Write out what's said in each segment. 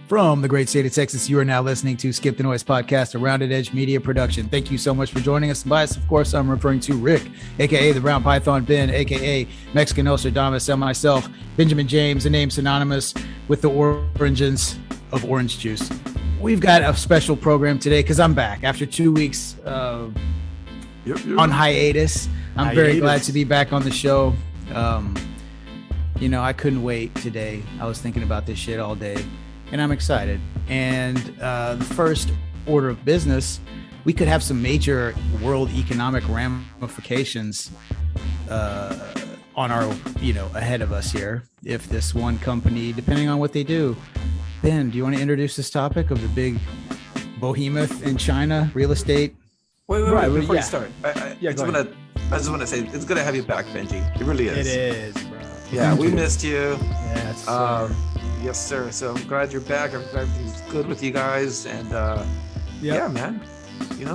From the great state of Texas, you are now listening to Skip the Noise podcast, a Rounded Edge media production. Thank you so much for joining us. And by us, of course, I'm referring to Rick, a.k.a. the Brown Python Ben, a.k.a. Mexican Nostradamus, and myself, Benjamin James, a name synonymous with the origins of orange juice. We've got a special program today because I'm back after 2 weeks on hiatus. I'm very glad to be back on the show. I couldn't wait today. I was thinking about this shit all day. And I'm excited. And the first order of business, we could have some major world economic ramifications on our, ahead of us here. If this one company, depending on what they do. Ben, do you want to introduce this topic of the big behemoth in China, real estate? Wait, before you start. I just want to say, it's good to have you back, Benji. It really is. It is, bro. Yeah, we missed you. Yes, Yes, sir. So I'm glad you're back. Everything's good with you guys. And yeah, man,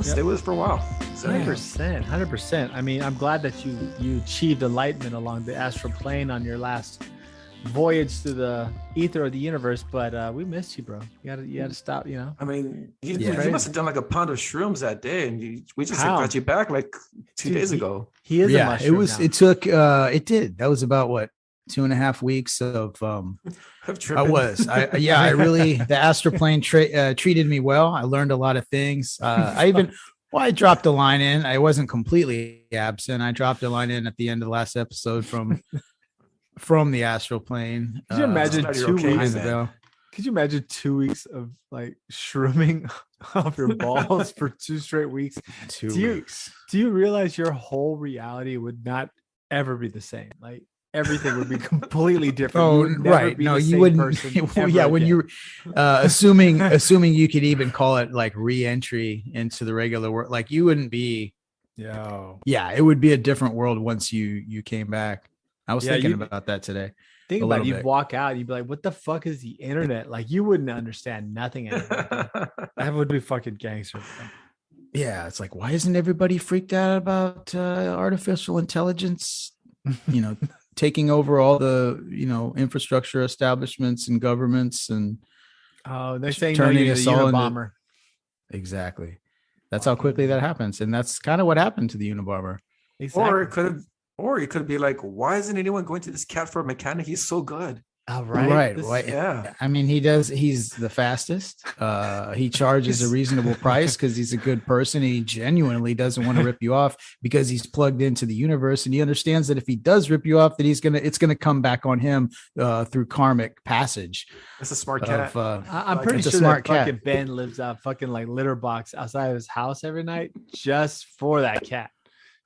stay with us for a while. So, 100%. I mean, I'm glad that you achieved enlightenment along the Astral Plane on your last voyage through the ether of the universe. But we missed you, bro. You gotta stop. I mean, you must have done like a pound of shrooms that day, and we just got you back like 2 days ago. He is. Yeah, a mushroom now. It took. It did. That was about what? 2.5 weeks of I really the Astral Plane treated me well. I learned a lot of things. I dropped a line in. I wasn't completely absent. I dropped a line in at the end of the last episode from the Astral Plane. Could you imagine 2 weeks ago? Could you imagine 2 weeks of like shrooming off your balls for 2 straight weeks? 2 weeks. Do you realize your whole reality would not ever be the same? Like everything would be completely different. Oh, right. No, you wouldn't. Yeah, when you're assuming you could even call it like re-entry into the regular world, like you wouldn't be. Yeah, it would be a different world once you came back. I was thinking about that today. Think about it. You'd walk out, you'd be like, "What the fuck is the internet?" Like you wouldn't understand nothing. That would be fucking gangster. Yeah, it's like, why isn't everybody freaked out about artificial intelligence? Taking over all the infrastructure establishments and governments, and they're saying turning us all into Unabomber. Exactly. That's how quickly that happens, and that's kind of what happened to the Unabomber. Exactly. Or it could be like, why isn't anyone going to this cat for a mechanic? He's so good. Right. Yeah. I mean, he's the fastest. He charges a reasonable price because he's a good person. He genuinely doesn't want to rip you off because he's plugged into the universe, and he understands that if he does rip you off, that it's gonna come back on him through karmic passage. That's a smart cat. I'm pretty sure that fucking Ben lives out fucking like litter box outside of his house every night just for that cat.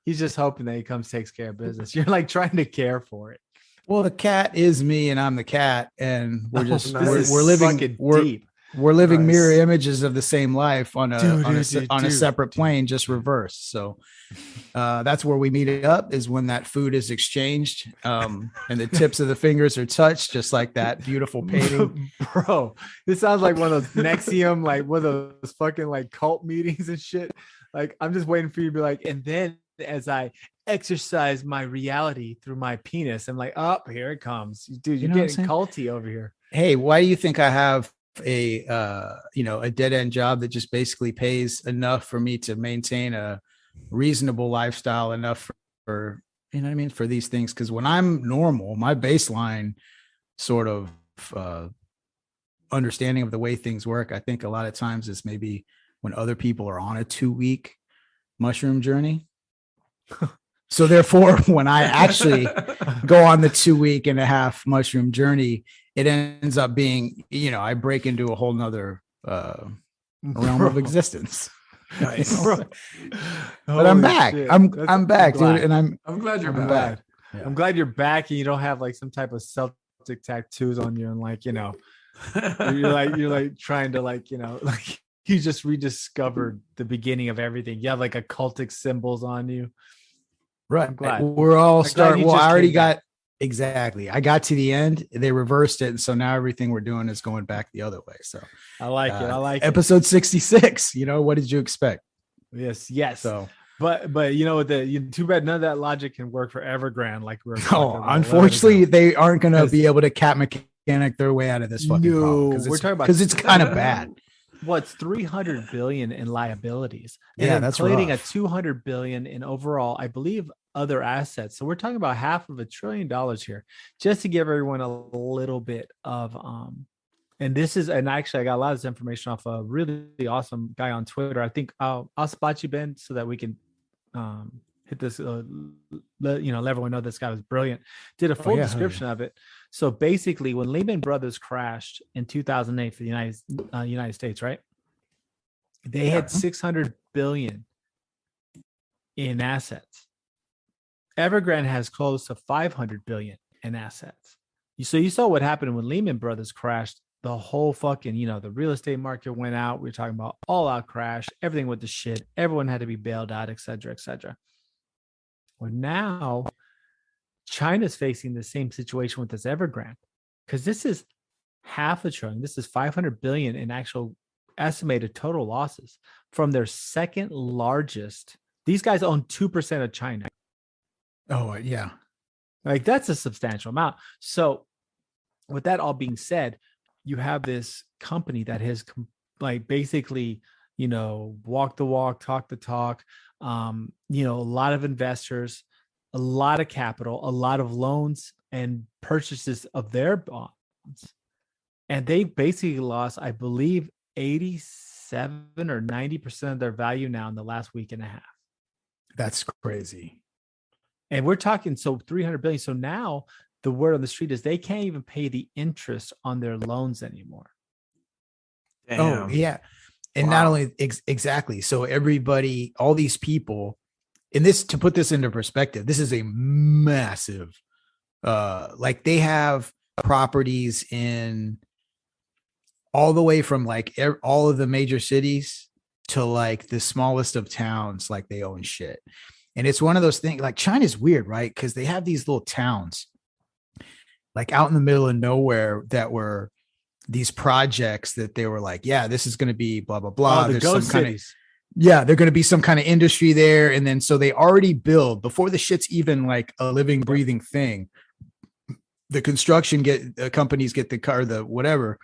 He's just hoping that he comes, takes care of business. You're like trying to care for it. Well, the cat is me, and I'm the cat, and we're just we're living mirror images of the same life on a separate plane, just reversed. So that's where we meet up, is when that food is exchanged, and the tips of the fingers are touched, just like that beautiful painting. Bro, this sounds like one of those Nexium, like one of those fucking like cult meetings and shit. Like I'm just waiting for you to be like, and then as I exercise my reality through my penis, I'm like, oh, here it comes, dude. You're getting culty over here. Hey, why do you think I have a dead end job that just basically pays enough for me to maintain a reasonable lifestyle, enough for for these things? Because when I'm normal, my baseline sort of understanding of the way things work, I think a lot of times is maybe when other people are on a 2-week mushroom journey. So therefore, when I actually go on the 2.5-week mushroom journey, it ends up being, I break into a whole nother realm of existence. Nice. But I'm back. I'm back, dude. And I'm glad you're back. Yeah. I'm glad you're back, and you don't have like some type of Celtic tattoos on you, and like, you're like trying to like you just rediscovered the beginning of everything. You have like occultic symbols on you. Right. We're all starting. Well, I already got exactly. I got to the end. They reversed it. And so now everything we're doing is going back the other way. So I like it. Episode 66. What did you expect? Yes. So, but too bad none of that logic can work for Evergreen. Like unfortunately, they aren't going to be able to organic their way out of this fucking No, problem we're talking about because it's kind of bad. What's 300 billion in liabilities, and Yeah, then that's inflating rough. a 200 billion in overall, I believe, other assets. So we're talking about $500 billion here, just to give everyone a little bit of and this is, and actually I got a lot of this information off a really awesome guy on Twitter. I think I'll spot you, Ben, so that we can hit this, let everyone know this guy was brilliant. Did a full description of it. So basically, when Lehman Brothers crashed in 2008 for the United States, right? They had 600 billion in assets. Evergreen has close to 500 billion in assets. So you saw what happened when Lehman Brothers crashed. The whole fucking, the real estate market went out. We were talking about all out crash. Everything went to shit. Everyone had to be bailed out, et cetera, et cetera. Well, now China's facing the same situation with this Evergrande, because this is $500 billion. This is 500 billion in actual estimated total losses from their second largest. These guys own 2% of China. Oh, yeah. Like, that's a substantial amount. So with that all being said, you have this company that has basically, walk the walk, talk the talk, a lot of investors, a lot of capital, a lot of loans and purchases of their bonds. And they basically lost, I believe, 87 or 90% of their value now in the last week and a half. That's crazy. And we're talking, so 300 billion. So now the word on the street is they can't even pay the interest on their loans anymore. Damn. Oh, yeah. And not only exactly. So everybody, all these people, and this, to put this into perspective, this is a massive, they have properties in all the way from all of the major cities to the smallest of towns. They own shit. And it's one of those things, China's weird, right? Because they have these little towns out in the middle of nowhere that were these projects that they were this is going to be blah, blah, blah. Oh, the ghost cities. They're going to be some kind of industry there. And then, so they already build before the shit's even a living, breathing thing. The construction companies get the car, the whatever,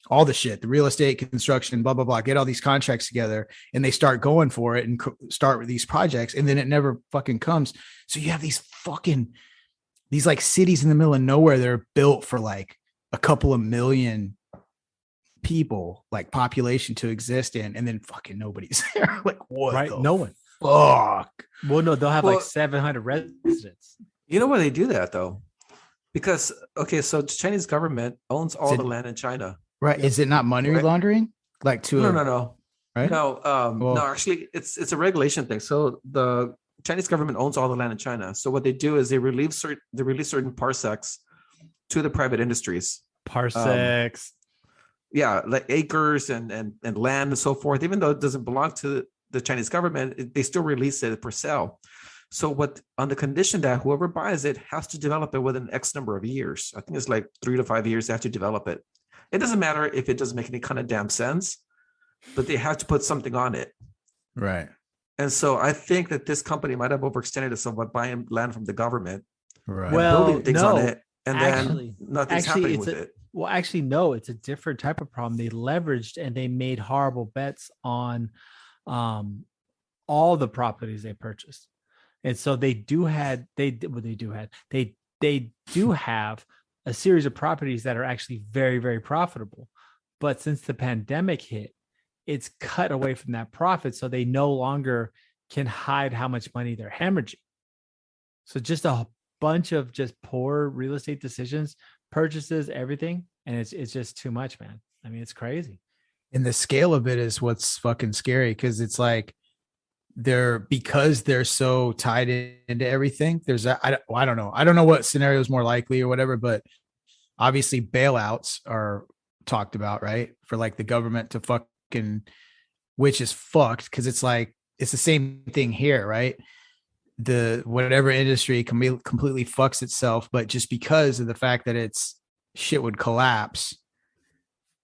all the shit, the real estate, construction, blah, blah, blah, get all these contracts together and they start going for it and start with these projects. And then it never fucking comes. So you have these cities in the middle of nowhere that are built for a couple of million people, population to exist in, and then fucking nobody's there. What? Right? No one. Fuck. Well, no, they'll have 700 residents. You know why they do that though? Because so the Chinese government owns all the land in China. Right? Is it not money laundering? No. Right? No, actually, it's a regulation thing. So the Chinese government owns all the land in China. So what they do is they release certain parsecs to the private industries. Parsecs. Acres and land and so forth. Even though it doesn't belong to the Chinese government, they still release it for sale. So on the condition that whoever buys it has to develop it within X number of years. I think it's 3 to 5 years they have to develop it. It doesn't matter if it doesn't make any kind of damn sense, but they have to put something on it. Right. And so I think that this company might have overextended itself by buying land from the government, right? Well, building things on it, and then nothing's happening with it. Well, actually, no, it's a different type of problem. They leveraged and they made horrible bets on all the properties they purchased. And so they do have a series of properties that are actually very, very profitable. But since the pandemic hit, it's cut away from that profit. So they no longer can hide how much money they're hemorrhaging. So just a bunch of just poor real estate decisions, purchases, everything. And it's just too much, man. I mean, it's crazy. And the scale of it is what's fucking scary, because it's because they're so tied into everything. I don't know. I don't know what scenario is more likely or whatever, but obviously bailouts are talked about, right? For the government to fucking, which is fucked, because it's the same thing here, right? The whatever industry completely fucks itself, but just because of the fact that shit would collapse,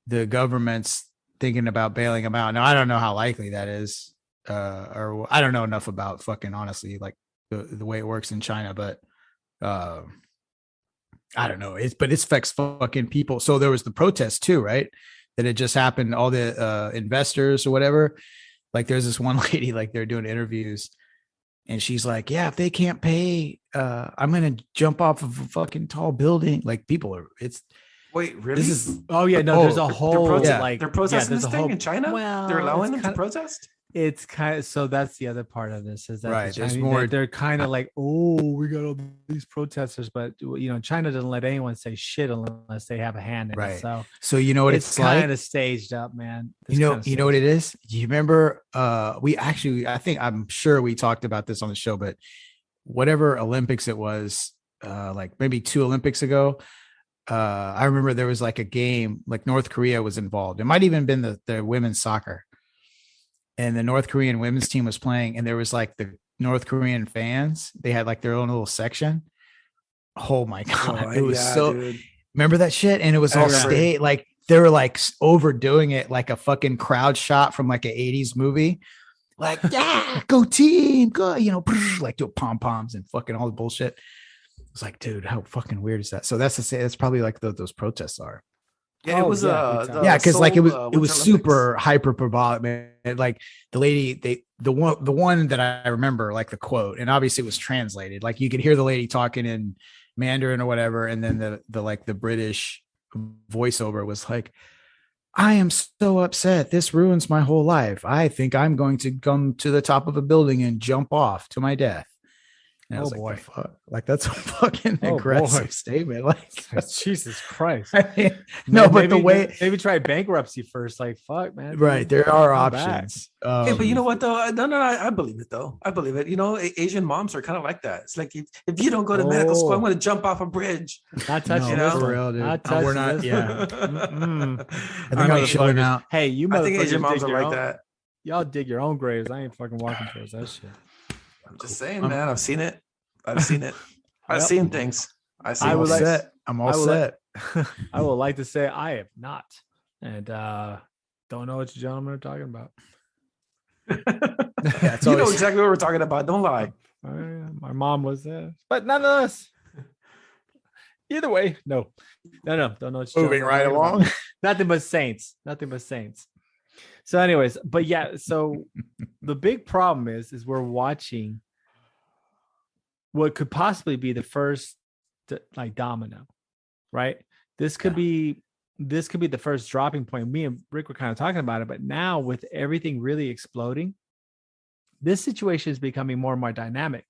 the government's thinking about bailing them out. Now, I don't know how likely that is. Or I don't know enough about fucking honestly, the way it works in China, but I don't know. But it affects fucking people. So there was the protest too, right? That had just happened. All the investors or whatever. Like there's this one lady, like they're doing interviews, and she's like, "Yeah, if they can't pay, I'm gonna jump off of a fucking tall building." Like people are. It's Wait, really? this is. Oh yeah, no, there's a whole yeah. like they're protesting there's this a thing whole- in China. Well, They're allowing them it's to protest. It's kind of so that's the other part of this is that Right, the there's Chinese, more- they're kind of like, oh, we got all these protesters, but you know, China doesn't let anyone say shit unless they have a hand in Right. it. So So you know what it's like. kind of staged up, man. You know what it is? You remember I'm sure we talked about this on the show, but whatever Olympics it was, like maybe 2 Olympics ago, I remember there was like a game, like North Korea was involved. It might even been the women's soccer. And the North Korean women's team was playing, and there was like the North Korean fans. They had like their own little section. Oh my God. It was dude. remember that shit? And it was I all remember. state, like they were like overdoing it, like a fucking crowd shot from like an 80s movie. Like, yeah, go team, go, like do pom poms and fucking all the bullshit. It's like, dude, how fucking weird is that? So that's to say, that's probably like those protests are. Yeah, it Oh, was yeah, big time. Yeah, because like it was Winter Olympics. super hyper parabolic, man. Like the lady, the one that I remember, like the quote, and obviously it was translated. Like you could hear the lady talking in Mandarin or whatever, and then the British voiceover was like, "I am so upset. This ruins my whole life. I think I'm going to come to the top of a building and jump off to my death." And I was boy. like, the fuck? Like that's a fucking Oh, aggressive boy. statement. Like, Jesus Christ. I mean, no, but the way, maybe try bankruptcy first. Like, fuck, man. right, there are Come back. options. Hey, but you know what though? No, I believe it though. I believe it. You know, Asian moms are kind of like that. It's like if you don't go to medical school, I'm Oh. going to jump off a bridge. Not touching No, this for one. real, dude. Not We're touching not- this yeah. one. I think Alright, I'm chilling motherfuckers. out. Hey, you I think motherfuckers Asian moms dig are your like own- that. Y'all dig your own graves. I ain't fucking walking towards that shit. I'm just saying, man. I've seen it. I've seen it. I've Yep. seen things. I've seen I I'm all would like- things. set. I'm all I would set. I would like to say I have not, and don't know what you gentlemen are talking about. Yeah, it's You know always- exactly what we're talking about. Don't lie. My mom was there, but nonetheless. Either way, no. Don't know. What you Moving gentlemen are right talking about. along. Nothing but saints. Nothing but saints. So, anyways, but yeah, so the big problem is we're watching what could possibly be the first like domino, right? This could be the first dropping point. Me and Rick were kind of talking about it, but now with everything really exploding, this situation is becoming more and more dynamic.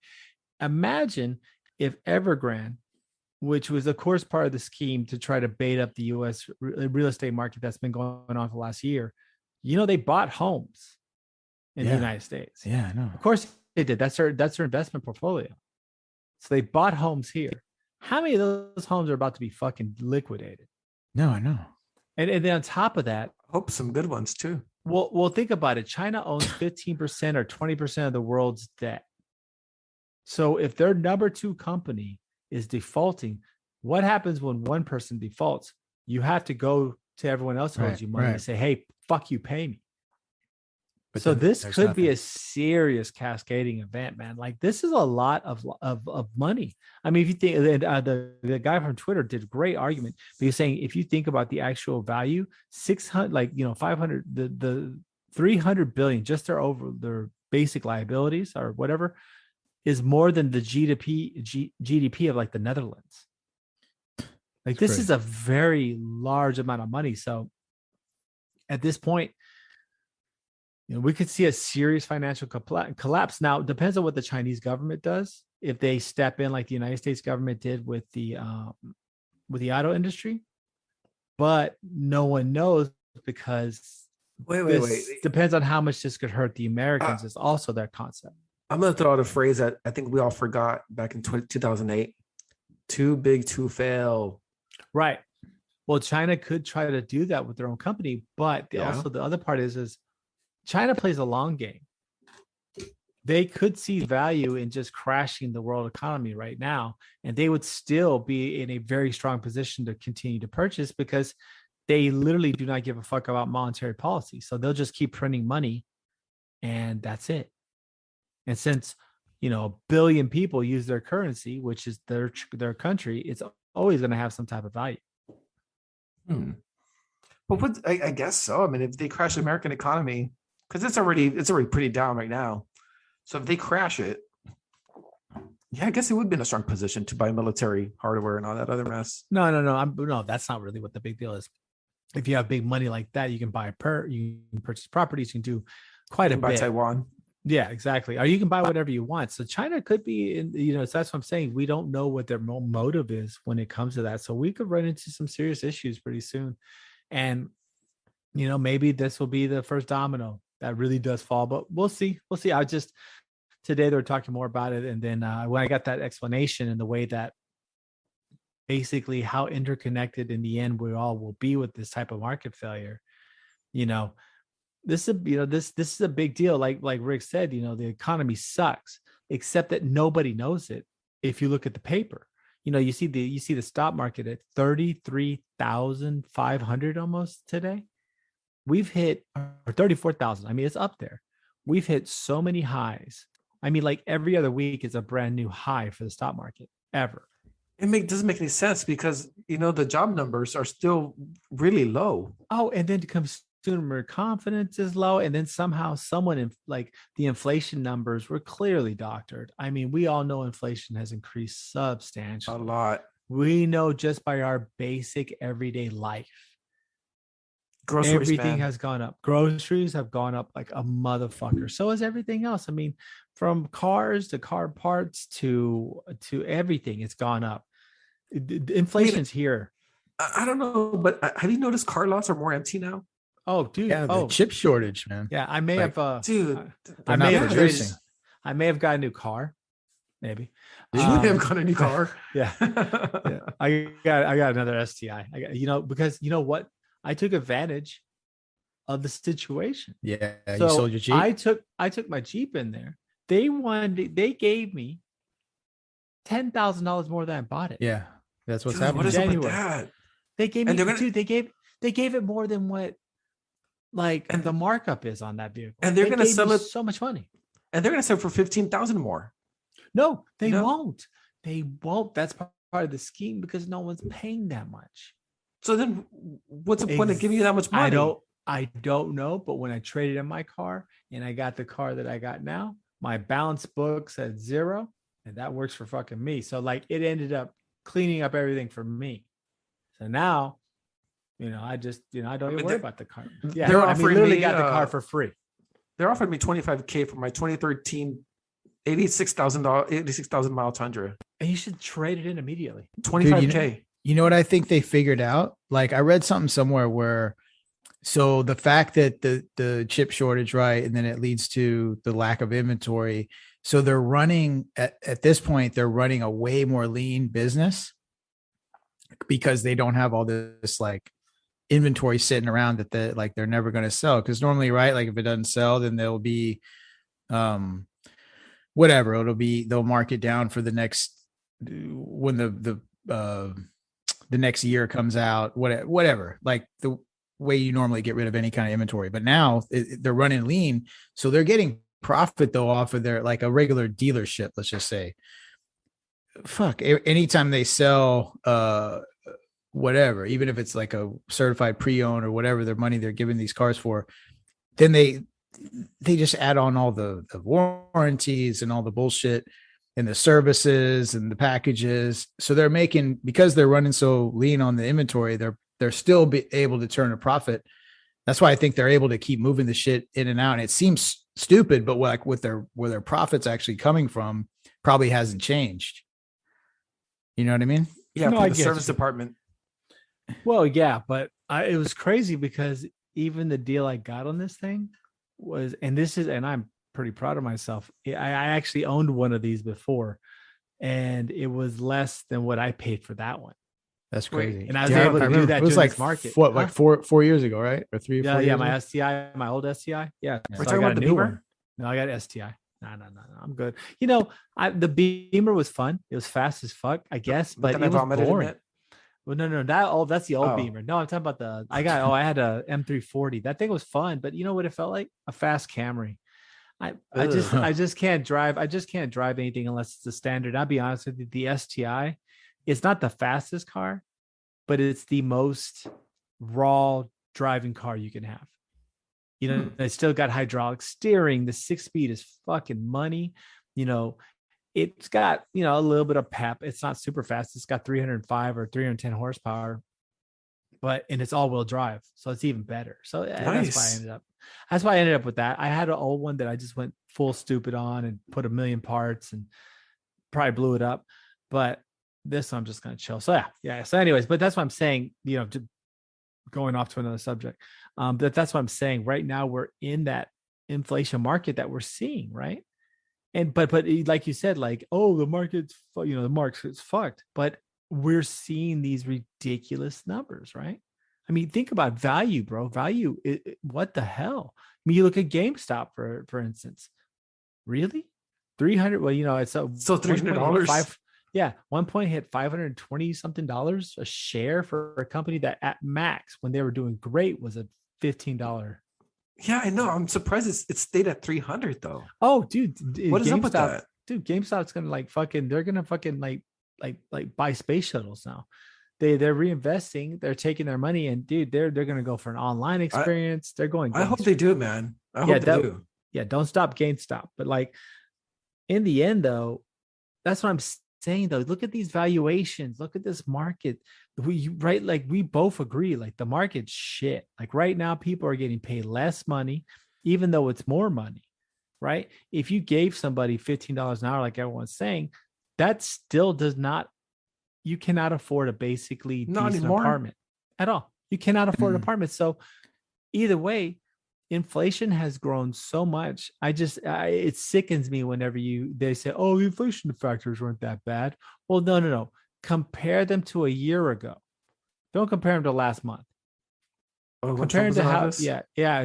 Imagine if Evergreen, which was of course part of the scheme to try to bait up the U.S. real estate market that's been going on for the last year, they bought homes in the Yeah. United States. Yeah, I know. Of course they did. That's their investment portfolio. So they bought homes here. How many of those homes are about to be fucking liquidated? No, I know. And then on top of that, Hope some good ones too. well, think about it. China owns 15% or 20% of the world's debt. So if their number 2 company is defaulting, what happens when one person defaults? You have to go to everyone else who owes Right, you money right. and say, hey, fuck you, pay me. But So then this there's could be nothing. a serious cascading event, man. Like this is a lot of money. I mean, if you think the guy from Twitter did a great argument, but he's saying if you think about the actual value, 600, 500, the 300 billion just their basic liabilities or whatever is more than the GDP of like the Netherlands. Like this is a very large amount of money. So at this point, we could see a serious financial collapse. Now, it depends on what the Chinese government does. If they step in like the United States government did with the auto industry, but no one knows because Wait. depends on how much this could hurt the Americans. Is also their concept. I'm going to throw out a phrase that I think we all forgot back in 2008. Too big to fail. Right. Well, China could try to do that with their own company, but also the other part is China plays a long game. They could see value in just crashing the world economy right now, and they would still be in a very strong position to continue to purchase because they literally do not give a fuck about monetary policy. So they'll just keep printing money, and that's it. And since 1 billion people use their currency, which is their country, it's always going to have some type of value. But I guess so. I mean, if they crash the American economy, because it's already pretty down right now. So if they crash it, yeah, I guess it would be in a strong position to buy military hardware and all that other mess. No, that's not really what the big deal is. If you have big money like that, you can you can purchase properties, you can do quite a bit. Buy Taiwan. Yeah, exactly. Or you can buy whatever you want. So China could be so that's what I'm saying. We don't know what their motive is when it comes to that. So we could run into some serious issues pretty soon. And, maybe this will be the first domino that really does fall, but we'll see. Today they were talking more about it. And then when I got that explanation and the way that basically how interconnected in the end we all will be with this type of market failure, this is a big deal. Like Rick said, the economy sucks, except that nobody knows it. If you look at the paper, you see the stock market at 33,500 almost today. We've hit, or 34,000. I mean, it's up there. We've hit so many highs. I mean, like every other week is a brand new high for the stock market ever. It doesn't make any sense because, the job numbers are still really low. Oh, and then consumer confidence is low. And then somehow the inflation numbers were clearly doctored. I mean, we all know inflation has increased substantially. A lot. We know just by our basic everyday life. Groceries, everything has gone up. Groceries have gone up like a motherfucker. So is everything else. I mean, from cars to car parts to everything, it's gone up. Inflation's here. I don't know, but have you noticed car lots are more empty now? Oh, dude. Yeah, the chip shortage, man. Yeah, I may have dude. I may have got a new car. Maybe. You may have got a new car. Yeah. I got another STI. Because you know what? I took advantage of the situation. Yeah, so you sold your Jeep. I took my Jeep in there. They gave me $10,000 more than I bought it. Yeah, that's what's happening. What is up with that? They gave me, they gave it more than what the markup is on that vehicle. And they're going to sell it so much money. And they're going to sell it for $15,000 more. No, they won't. They won't. That's part of the scheme because no one's paying that much. So then what's the point of giving you that much money? I don't know. But when I traded in my car and I got the car that I got now, my balance book said 0, and that works for fucking me. So it ended up cleaning up everything for me. So now, I just, I don't even worry about the car. Yeah, I literally got the car for free. They're offering me $25,000 for my 2013 86,000 mile Tundra. And you should trade it in immediately. $25,000. You know what I think they figured out? I read something somewhere where, so the fact that the chip shortage, right, and then it leads to the lack of inventory. So they're running at this point, they're running a way more lean business because they don't have all this inventory sitting around that they're never going to sell. Because normally, right, if it doesn't sell, then there'll be whatever. They'll mark it down for the next when the next year comes out, whatever, the way you normally get rid of any kind of inventory. But now they're running lean. So they're getting profit though off of their, a regular dealership, let's just say. Anytime they sell whatever, even if it's a certified pre-owned or whatever their money they're giving these cars for, then they just add on all the warranties and all the bullshit and the services and the packages. So they're making, because they're running so lean on the inventory, they're still able to turn a profit. That's why I think they're able to keep moving the shit in and out. And it seems stupid, but where their profits actually coming from probably hasn't changed. You know what I mean? Yeah, no, the service department. Well, yeah, but it was crazy because even the deal I got on this thing was, and I'm pretty proud of myself. I actually owned one of these before, and it was less than what I paid for that one. That's crazy. And I was able to do that. It was market. What, 4 years ago, right? Or 3 or 4 years yeah, ago? my STI, my old STI. Yeah. We're talking about the Beamer? No, I got STI. No, I'm good. The Beamer was fun. It was fast as fuck, I guess, but it was boring. Well, no, that's the old Beamer. No, I'm talking about I had a M340. That thing was fun, but you know what it felt like? A fast Camry. I just can't drive. I just can't drive anything unless it's the standard. I'll be honest with you, the STI it's not the fastest car, but it's the most raw driving car you can have. You know, it's still got hydraulic steering. The 6-speed is fucking money. You know, it's got, you know, a little bit of pep. It's not super fast. It's got 305 or 310 horsepower, and it's all-wheel drive. So it's even better. So nice. That's why I ended up with that. I had an old one that I just went full stupid on and put a million parts and probably blew it up. But this one I'm just going to chill. So yeah. So anyways, but that's what I'm saying, you know, going off to another subject. That's what I'm saying. Right now we're in that inflation market that we're seeing, right? And but like you said, like, oh, the market's fucked. But we're seeing these ridiculous numbers, right? I mean, think about value, bro. Value, what the hell? I mean, you look at GameStop for instance. Really? 300? Well, you know, it's so $300. Yeah, one point hit $520 something a share for a company that at max, when they were doing great, was a $15. Yeah, I know. I'm surprised it stayed at 300 though. Oh, dude, what is up with that? Dude, GameStop's gonna they're gonna fucking like buy space shuttles now. They're reinvesting. They're taking their money, and dude, they're gonna go for an online experience. They're going. I hope they do, man. I hope they do. Yeah, don't stop GameStop. But like, in the end, though, that's what I'm saying. Though, look at these valuations. Look at this market. We both agree. Like the market's shit. Like right now, people are getting paid less money, even though it's more money. Right? If you gave somebody $15 an hour, like everyone's saying, that still does not. You cannot afford a basically decent apartment at all. You cannot afford an apartment. So either way, inflation has grown so much. It sickens me whenever they say, oh, the inflation factors weren't that bad. Well, no. Compare them to a year ago. Don't compare them to last month. Oh, compare them to how,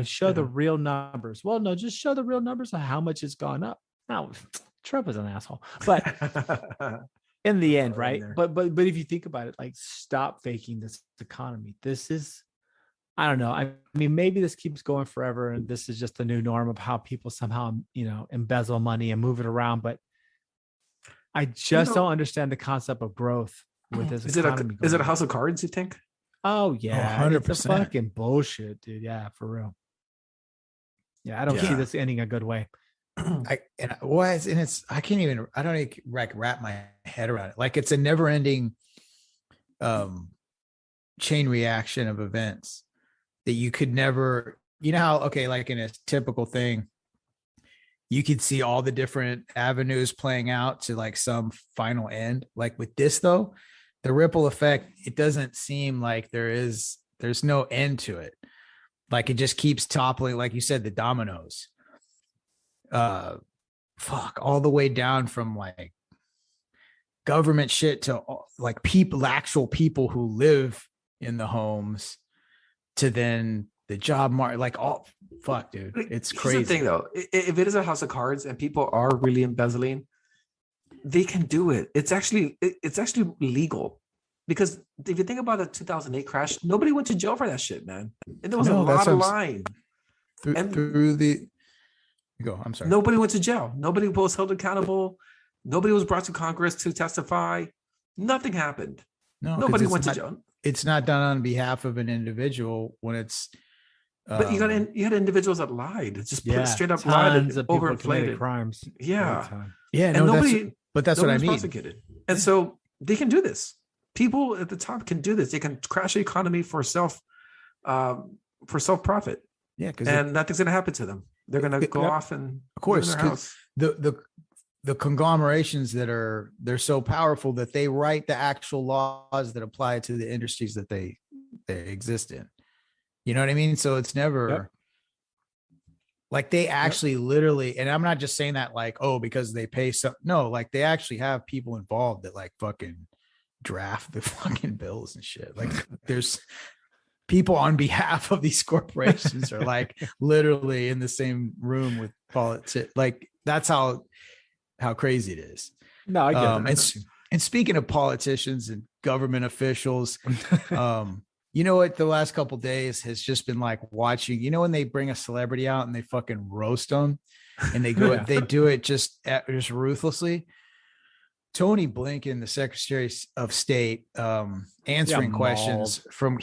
show the real numbers. Well, no, just show the real numbers of how much it's gone up. Now, Trump is an asshole, but in the end, right? But if you think about it, like, stop faking this economy. This is, I don't know. I mean, maybe this keeps going forever, and this is just the new norm of how people somehow, you know, embezzle money and move it around. But I just don't understand the concept of growth with this economy. Is it a house of cards, you think? Oh yeah, 100%. It's a fucking bullshit, dude. Yeah, for real. Yeah, I don't see this ending a good way. I don't even wrap my head around it. Like, it's a never ending chain reaction of events that you could never, you know how, okay, like in a typical thing, you could see all the different avenues playing out to like some final end. Like with this though, the ripple effect, it doesn't seem like there's no end to it. Like it just keeps toppling, like you said, the dominoes. All the way down from like government shit to like actual people who live in the homes, to then the job market. Like, dude, it's crazy. Here's the thing though, if it is a house of cards and people are really embezzling, they can do it. It's actually legal, because if you think about the 2008 crash, nobody went to jail for that shit, man. And there was a lot of lying. I'm sorry. Nobody went to jail. Nobody was held accountable. Nobody was brought to Congress to testify. Nothing happened. Nobody went to jail. It's not done on behalf of an individual when it's. But you had individuals that lied. It's just straight up lied and overinflated crimes. Yeah. Yeah. And that's what I mean. Prosecuted. And so they can do this. People at the top can do this. They can crash the economy for self profit. Yeah, and nothing's going to happen to them. They're going to go off and, of course, live in their house. The conglomerations they're so powerful that they write the actual laws that apply to the industries that they exist in. You know what I mean? So it's never like they actually literally, and I'm not just saying that like, oh, because they pay some. No, like they actually have people involved that like fucking draft the fucking bills and shit. Like there's people on behalf of these corporations are like literally in the same room with politics. Like that's how crazy it is. No, I get that. And speaking of politicians and government officials, you know what? The last couple of days has just been like watching. You know when they bring a celebrity out and they fucking roast them, and they go, they do it just ruthlessly. Tony Blinken, the Secretary of State, answering questions from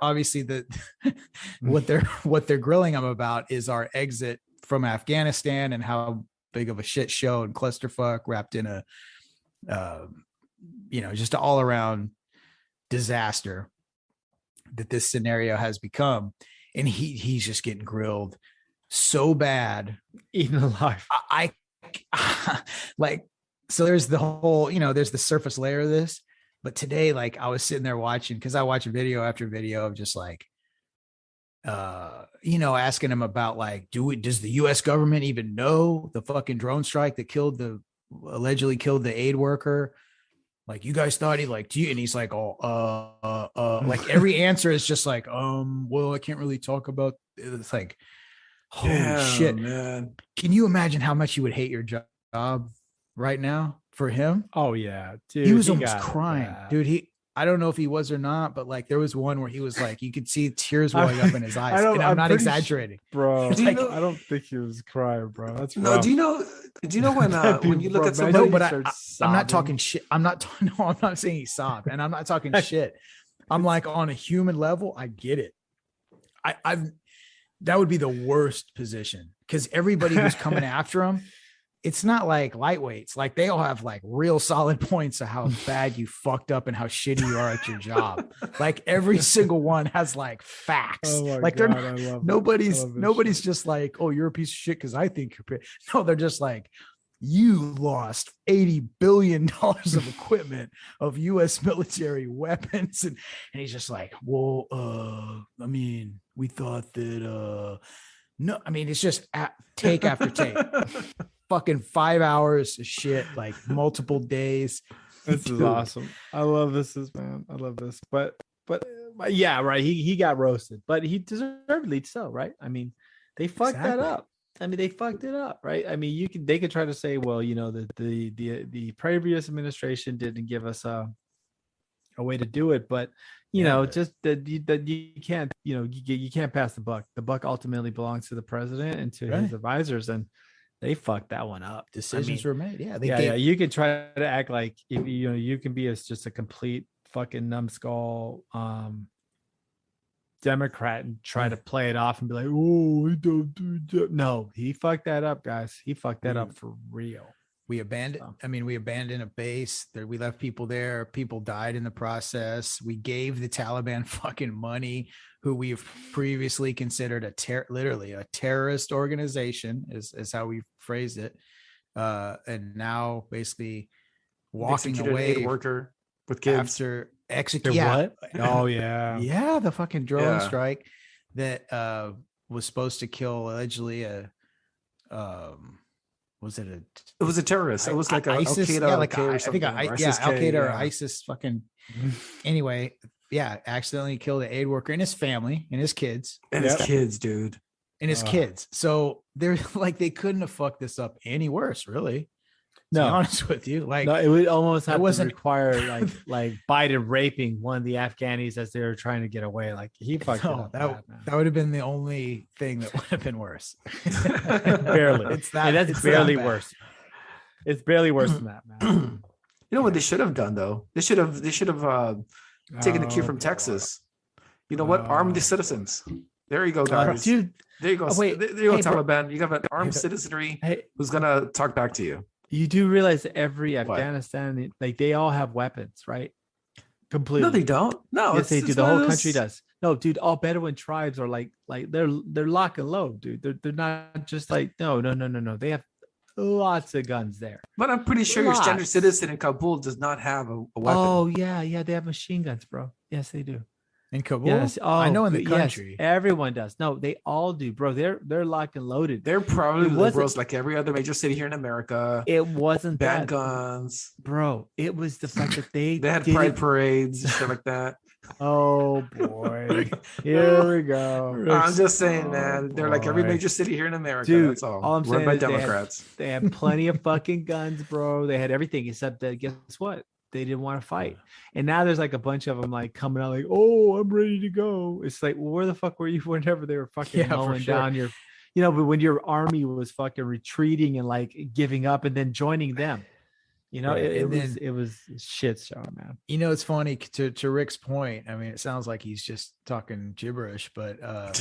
obviously what they're grilling him about is our exit from Afghanistan and how big of a shit show and clusterfuck wrapped in a just an all around disaster that this scenario has become. And he's just getting grilled so bad, eaten alive. I like, so there's the whole, there's the surface layer of this, but today, like I was sitting there watching, cause I watch video after video of just like, asking him about like, does the US government even know the fucking drone strike that allegedly killed the aid worker? Like, you guys thought he liked you, and he's like, like every answer is just like, well, I can't really talk about it. It's like, holy shit, man. Can you imagine how much you would hate your job right now for him? Oh yeah, dude. He was almost crying, dude. I don't know if he was or not, but like there was one where he was like, you could see tears welling up in his eyes. And I'm not exaggerating, bro. I don't think he was crying, bro. That's no. Rough. Do you know when you look at somebody? No, but I'm not talking shit. I'm not saying he sobbed, and I'm not talking shit. I'm like, on a human level, I get it. That would be the worst position, because everybody who's coming after him, it's not like lightweights. Like, they all have like real solid points of how bad you fucked up and how shitty you are at your job. Like, every single one has like facts. Like, nobody's just like, oh, you're a piece of shit because I think you're. No, they're just like, you lost $80 billion of equipment of U.S. military weapons. And he's just like, well, I mean, we thought that, no, I mean, it's just take after take. Fucking 5 hours of shit, like multiple days. This is awesome. I love this, man. I love this. But yeah, right. He got roasted, but he deservedly so, right? I mean, they fucked that up. I mean, they fucked it up, right? I mean, they could try to say, well, the previous administration didn't give us a way to do it, but just that you can't, you can't pass the buck. The buck ultimately belongs to the president and to his advisors, and they fucked that one up. Decisions were made. Yeah. You can try to act like if you can be just a complete fucking numbskull Democrat and try to play it off and be like, oh, don't do that. No, he fucked that up, guys. He fucked that up for real. We abandoned a base there. We left people there. People died in the process. We gave the Taliban fucking money, who we've previously considered literally a terrorist organization, is how we phrased it. And now basically walking away worker with kids after what? Oh yeah. Yeah. The fucking drone strike that was supposed to kill allegedly it was a terrorist. It was like ISIS, Al-Qaeda or ISIS fucking anyway. Yeah, accidentally killed an aid worker and his family and his kids. And his kids, dude. And his kids. So they're like, they couldn't have fucked this up any worse, really. To be honest with you. Like, no, it would almost have to require like Biden raping one of the Afghanis as they were trying to get away. Like, he fucked it up. That would have been the only thing that would have been worse. Barely. That's barely worse. It's barely worse than that, man. You know what they should have done though? They should have taken the cue from Texas. You know what? Arm the citizens. There you go, guys. Dude, there you go. There you go, Taliban. You have an armed citizenry who's gonna talk back to you. You do realize that every Afghanistan, like, they all have weapons, right? Completely. No, they don't. No, yes, they do. The whole country does. No, dude, all Bedouin tribes are like they're lock and load, dude. They're not just like no. They have lots of guns there. But I'm pretty sure your standard citizen in Kabul does not have a weapon. Oh yeah, they have machine guns, bro. Yes, they do. In Kabul? Yes. Oh, I know in the country. Yes, everyone does. No, they all do, bro. They're locked and loaded. They're probably liberals like every other major city here in America. It wasn't bad guns. Bro, it was the fact that they had pride parades and stuff like that. Oh boy. Here we go. I'm just saying, man. They're like every major city here in America. Dude, that's all. I'm saying by Democrats. They had plenty of fucking guns, bro. They had everything except that, guess what? They didn't want to fight. And now there's like a bunch of them like coming out like, oh, I'm ready to go. It's like, well, where the fuck were you whenever they were fucking mowing down your but when your army was fucking retreating and like giving up and then joining them, Right. it was a shit show, man. It's funny to Rick's point. I mean, it sounds like he's just talking gibberish, but I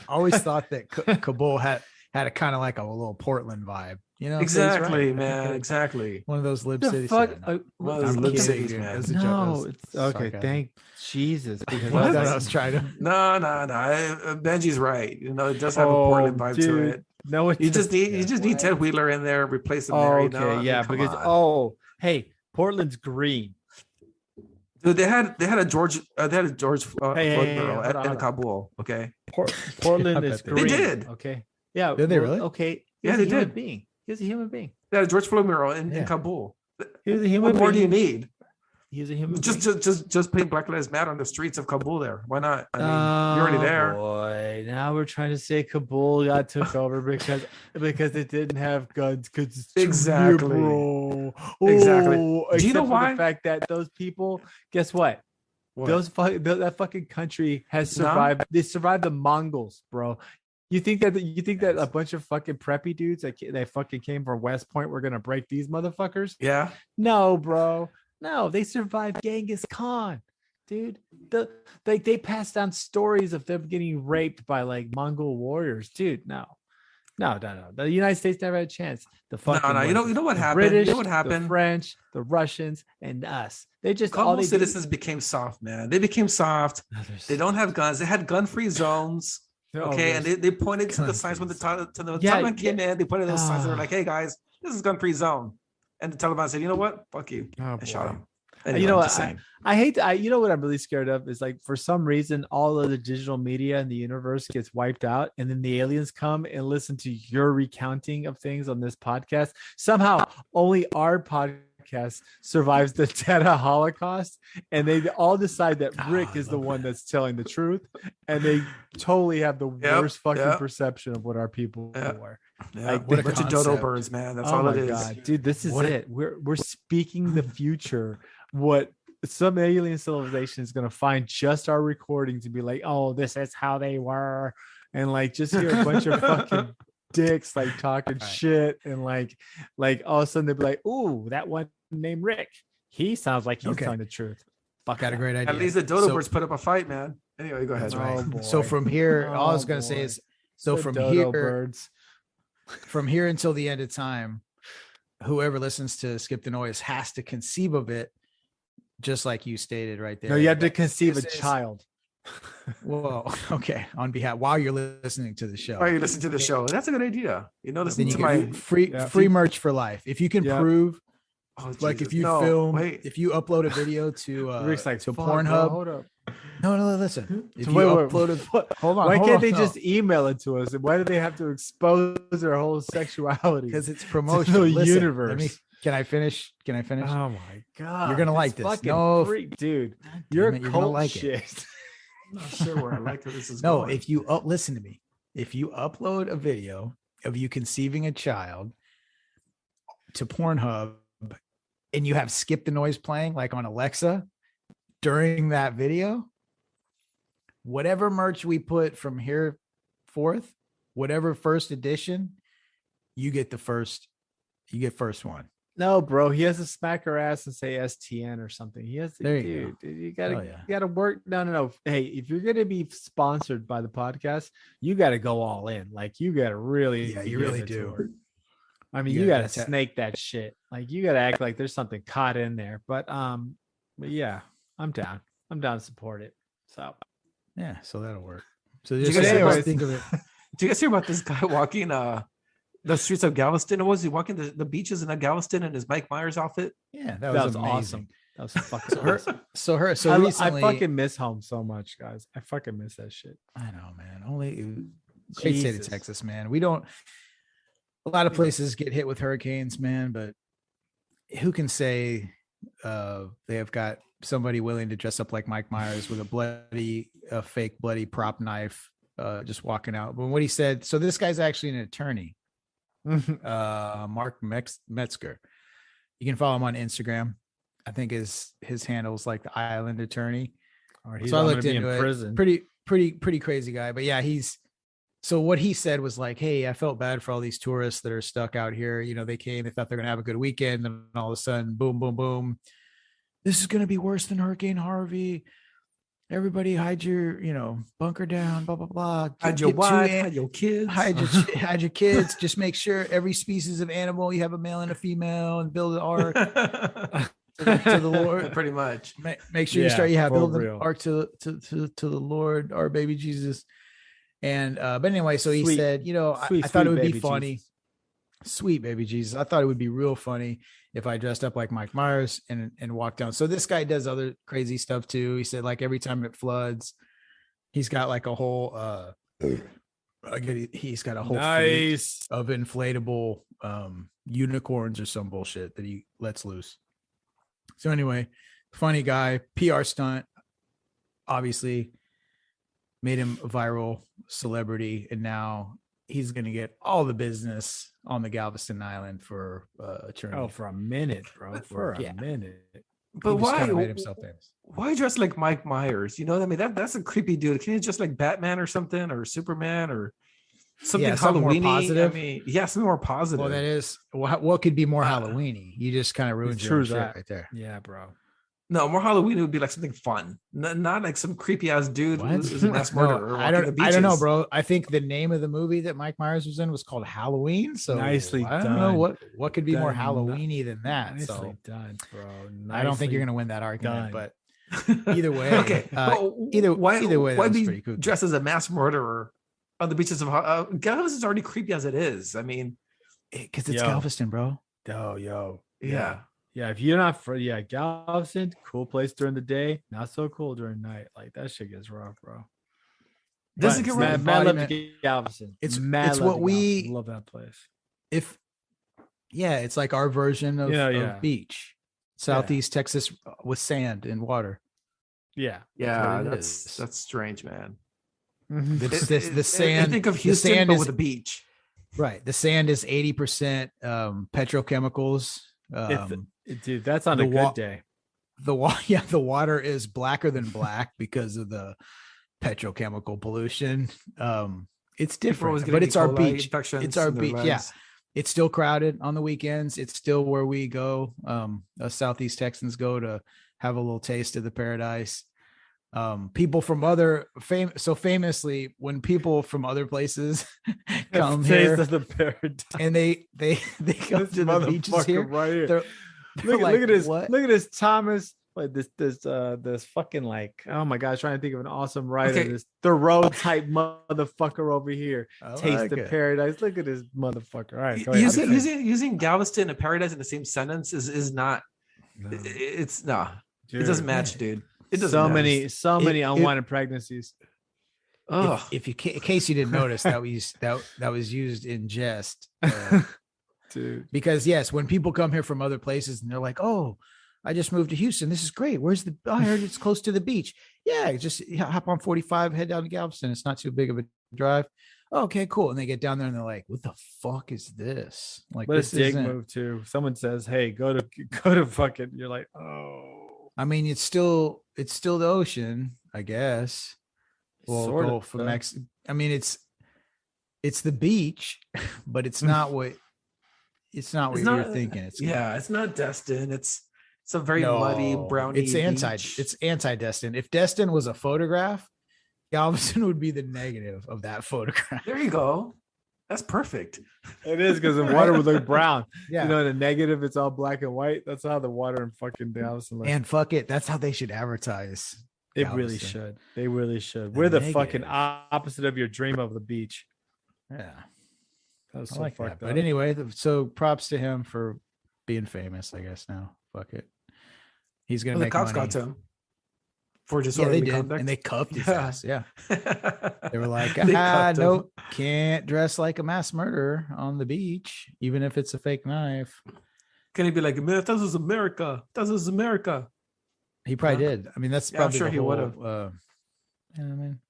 always thought that Kabul had a kind of like a little Portland vibe. Exactly, right. man. Exactly. One of those lib The cities. fuck? One of those lib cities, man. It was a joke. No, It was it's okay. sarcasm. Thank Jesus. Because I thought I was trying to. No. Benji's right. It does have a Portland vibe to dude. it. No, You just need Ted Wheeler in there, replace him there. okay, yeah, Come because on. hey, Portland's green. Dude, they had a George Floyd Hey, girl hold on. in Kabul. Okay, Portland is They green. did. Okay. Yeah. Did they really? Okay. Yeah, He's they a human did. being. He's a human being. they had a George Floyd mural in Yeah. Kabul. He was a What human more do you being. need? He's a human being. Just paint Black Lives Matter on the streets of Kabul there. Why not? I mean, you're already there. Boy, now we're trying to say Kabul got took over because it didn't have guns. Because it's too Exactly. liberal. Exactly. Oh, Do you know except for why? the fact that those people, guess what? What? That fucking country has No? survived. They survived the Mongols, bro. You think that a bunch of fucking preppy dudes that fucking came from West Point were gonna break these motherfuckers? Yeah. No, bro. No, they survived Genghis Khan, dude. They passed down stories of them getting raped by like Mongol warriors, dude. No. The United States never had a chance. The fucking No. You know what the happened? British, You know what happened? The French, the Russians, and us. They just all Kabul they did. citizens became soft, man. They became soft. They don't have guns. They had gun-free zones. Okay, and they pointed to the signs when the Taliban came in. They pointed to those signs. They were like, "Hey guys, this is gun-free zone." And the Taliban said, "You know what? Fuck you," and shot him. Anyway, You know I'm what? just saying. I hate. You know what I'm really scared of is like for some reason all of the digital media in the universe gets wiped out, and then the aliens come and listen to your recounting of things on this podcast. Somehow, only our podcast survives the Teta Holocaust, and they all decide that Rick is the one that's telling the truth, and they totally have the worst fucking perception of what our people were. Yeah, Like, what a the bunch of dodo concept. birds, man. That's Oh all my it is. God, dude, this is What a- it. We're speaking the future. What some alien civilization is gonna find just our recordings and be like, oh, this is how they were, and like just hear a bunch of fucking dicks like talking shit, and like all of a sudden they'll be like, ooh, that one named Rick, he sounds like he's telling the truth. Fuck, got a great idea. At least the dodo birds put up a fight, man. Anyway, go ahead. That's right. Oh, boy. So from here, all I was Oh, gonna say boy. is, so The from dodo here, birds. from here until the end of time, whoever listens to Skip the Noise has to conceive of it, just like you stated right there. No, you have to conceive a This is- child. Well, okay. On behalf, while you're listening to the show, Why you listen to the show? That's a good idea. then Listen you to get my. free merch for life. If you can prove, Oh, like, Jesus. if you No, film, wait. if you upload a video to Rick's like, to "Fuck, bro, Pornhub, hold up. no, listen. If you Wait, upload a, hold on, Why hold can't on, they no. just email it to us? And why do they have to expose their whole sexuality? Because it's promotion. the Listen, universe. let me- can I finish? Oh my god, You're gonna like this. fucking No, freak, dude. damn You're it, you're cult gonna like it. shit. I'm not sure where I like where this is No, going. if you listen to me, if you upload a video of you conceiving a child to Pornhub and you have Skip the Noise playing like on Alexa during that video, whatever merch we put from here forth, whatever first edition, you get first one. No, bro, he has to smack her ass and say STN or something. He has to, There you dude, you gotta, Oh, yeah. you gotta work. No. Hey, if you're gonna be sponsored by the podcast, you gotta go all in. Like, you gotta really, Yeah, you give really it to do. her. I mean, Yeah, you gotta that's it. snake that shit. Like, you gotta act like there's something caught in there. But yeah, I'm down. I'm down to support it. So Yeah, so that'll work. So you just guys anyways, anyways- think of it. Do you guys hear about this guy walking the streets of Galveston? Or was he walking the beaches in Galveston in his Mike Myers outfit? Yeah, that was amazing. awesome. That was fucking So her, awesome. so I recently, fucking miss home so much, guys. I fucking miss that shit. I know, man. Great state of Jesus. Texas, man. We don't. A lot of places get hit with hurricanes, man. But who can say they have got somebody willing to dress up like Mike Myers with a fake bloody prop knife, just walking out? But what he said. So this guy's actually an attorney, Mark Metzger. You can follow him on Instagram. I think his handle's like the Island Attorney. Or he's So I gonna looked be into in it. prison. Pretty crazy guy. But yeah, he's So what he said was like, hey, I felt bad for all these tourists that are stuck out here. You know, they came, they thought they're going to have a good weekend. And all of a sudden, boom, boom, boom. This is going to be worse than Hurricane Harvey. Everybody hide your, bunker down, blah, blah, blah. Hide your wife, hide your kids. Hide your kids. Just make sure every species of animal, you have a male and a female, and build an ark to the Lord. Pretty much. Make sure build an ark to the Lord, our baby Jesus. And but anyway, so he said, I thought it would be funny. Jesus. Sweet baby Jesus. I thought it would be real funny if I dressed up like Mike Myers and walked down. So this guy does other crazy stuff too. He said like every time it floods, he's got like a whole he's got a whole fleet of inflatable unicorns or some bullshit that he lets loose. So anyway, funny guy, PR stunt, obviously made him a viral celebrity, and now he's going to get all the business on the Galveston Island for eternity. Oh, for a minute, bro. For a minute. But why made himself famous? Why dress like Mike Myers? You know what I mean? That's a creepy dude. Can he just like Batman or something, or Superman or something Halloween-y? Positive. I mean, something more positive. Well, that is what could be more Halloween-y? You just kind of ruined your shit right there. Yeah, bro. No, more Halloween would be like something fun, not like some creepy ass dude who's a mass murderer. I don't know, bro. I think the name of the movie that Mike Myers was in was called Halloween. So nicely I don't know what could be more Halloween-y than that. Nicely done, bro. I don't think you're gonna win that argument, but either way, okay. Either way, why be pretty cool. Dressed as a mass murderer on the beaches of Galveston is already creepy as it is. I mean, because it's Galveston, bro. Yeah. Yeah, if you're not Galveston, cool place during the day, not so cool during night. Like that shit gets rough, bro. Doesn't get rough. Mad love to Galveston. It's what we love that place. It's like our version of beach, Southeast Texas with sand and water. Yeah, that's strange, man. The sand. I think of Houston, but with a beach. Right, the sand is 80% petrochemicals. Dude, that's on a good day. The water is blacker than black because of the petrochemical pollution. It's different, but it's our beach. It's our beach. Yeah, it's still crowded on the weekends. It's still where we go. Us Southeast Texans go to have a little taste of the paradise. People from famously, when people from other places come here to the paradise and they come to the beaches here, right here. Look at this Thomas, like this fucking like, oh my gosh, trying to think of an awesome writer. Okay. This Thoreau type motherfucker over here. Taste the paradise. Look at this motherfucker. All right, go ahead. Using Galveston and paradise in the same sentence is not. It's no. Dude, it doesn't match, dude. It doesn't so many unwanted pregnancies. Oh, in case you didn't notice, that was used in jest, dude. Because yes, when people come here from other places and they're like, "Oh, I just moved to Houston. This is great. Where's I heard it's close to the beach. Yeah, just hop on 45, head down to Galveston. It's not too big of a drive. Oh, okay, cool." And they get down there and they're like, "What the fuck is this?" Like, but this dig move too. Someone says, "Hey, go to fucking." You're like, "Oh." I mean, it's still the ocean, I guess. Well, sort Gulf of Mexico. I mean, it's the beach, but it's not what you're thinking. It's not Destin. It's a very muddy, browny. It's anti-Destin. If Destin was a photograph, Galveston would be the negative of that photograph. There you go. That's perfect. It is, because the water would look brown. Yeah. You know, the negative, it's all black and white. That's how the water in fucking Galveston looks. And fuck it. That's how they should advertise. It really should. They really should. We're the fucking opposite of your dream of the beach. Yeah. That was so fucked up. But anyway, so props to him for being famous, I guess now. Fuck it. He's going to make money. The cops got to him. For disorderly conduct. And they cuffed his ass. Yeah. They were like, nope, can't dress like a mass murderer on the beach, even if it's a fake knife. Can he be like, "Man, this is America. This is America"? He probably did. I mean, that's probably I'm sure he would have. I mean,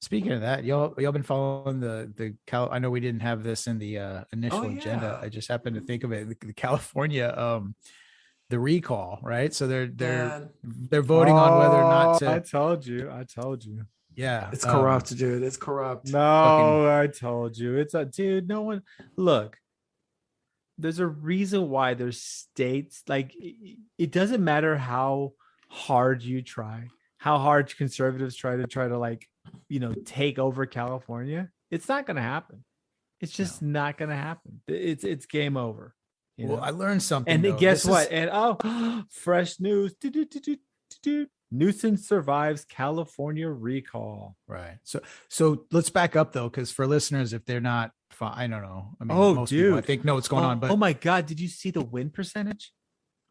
speaking of that, y'all been following the I know we didn't have this in the initial agenda. I just happened to think of it. The California the recall, right? So they're voting on whether or not to. I told you. Yeah, It's corrupt, dude. It's corrupt. No, I told you. It's a dude. No one look. There's a reason why there's states like it doesn't matter how hard you try, how hard conservatives try to like, take over California. It's not gonna happen. It's just not gonna happen. It's game over. Well, I learned something. And guess what? And fresh news. Newsom survives California recall. Right. So let's back up though, because for listeners, if they're not, I don't know. I mean, most dude, people I think know what's going on. But oh my God, did you see the win percentage?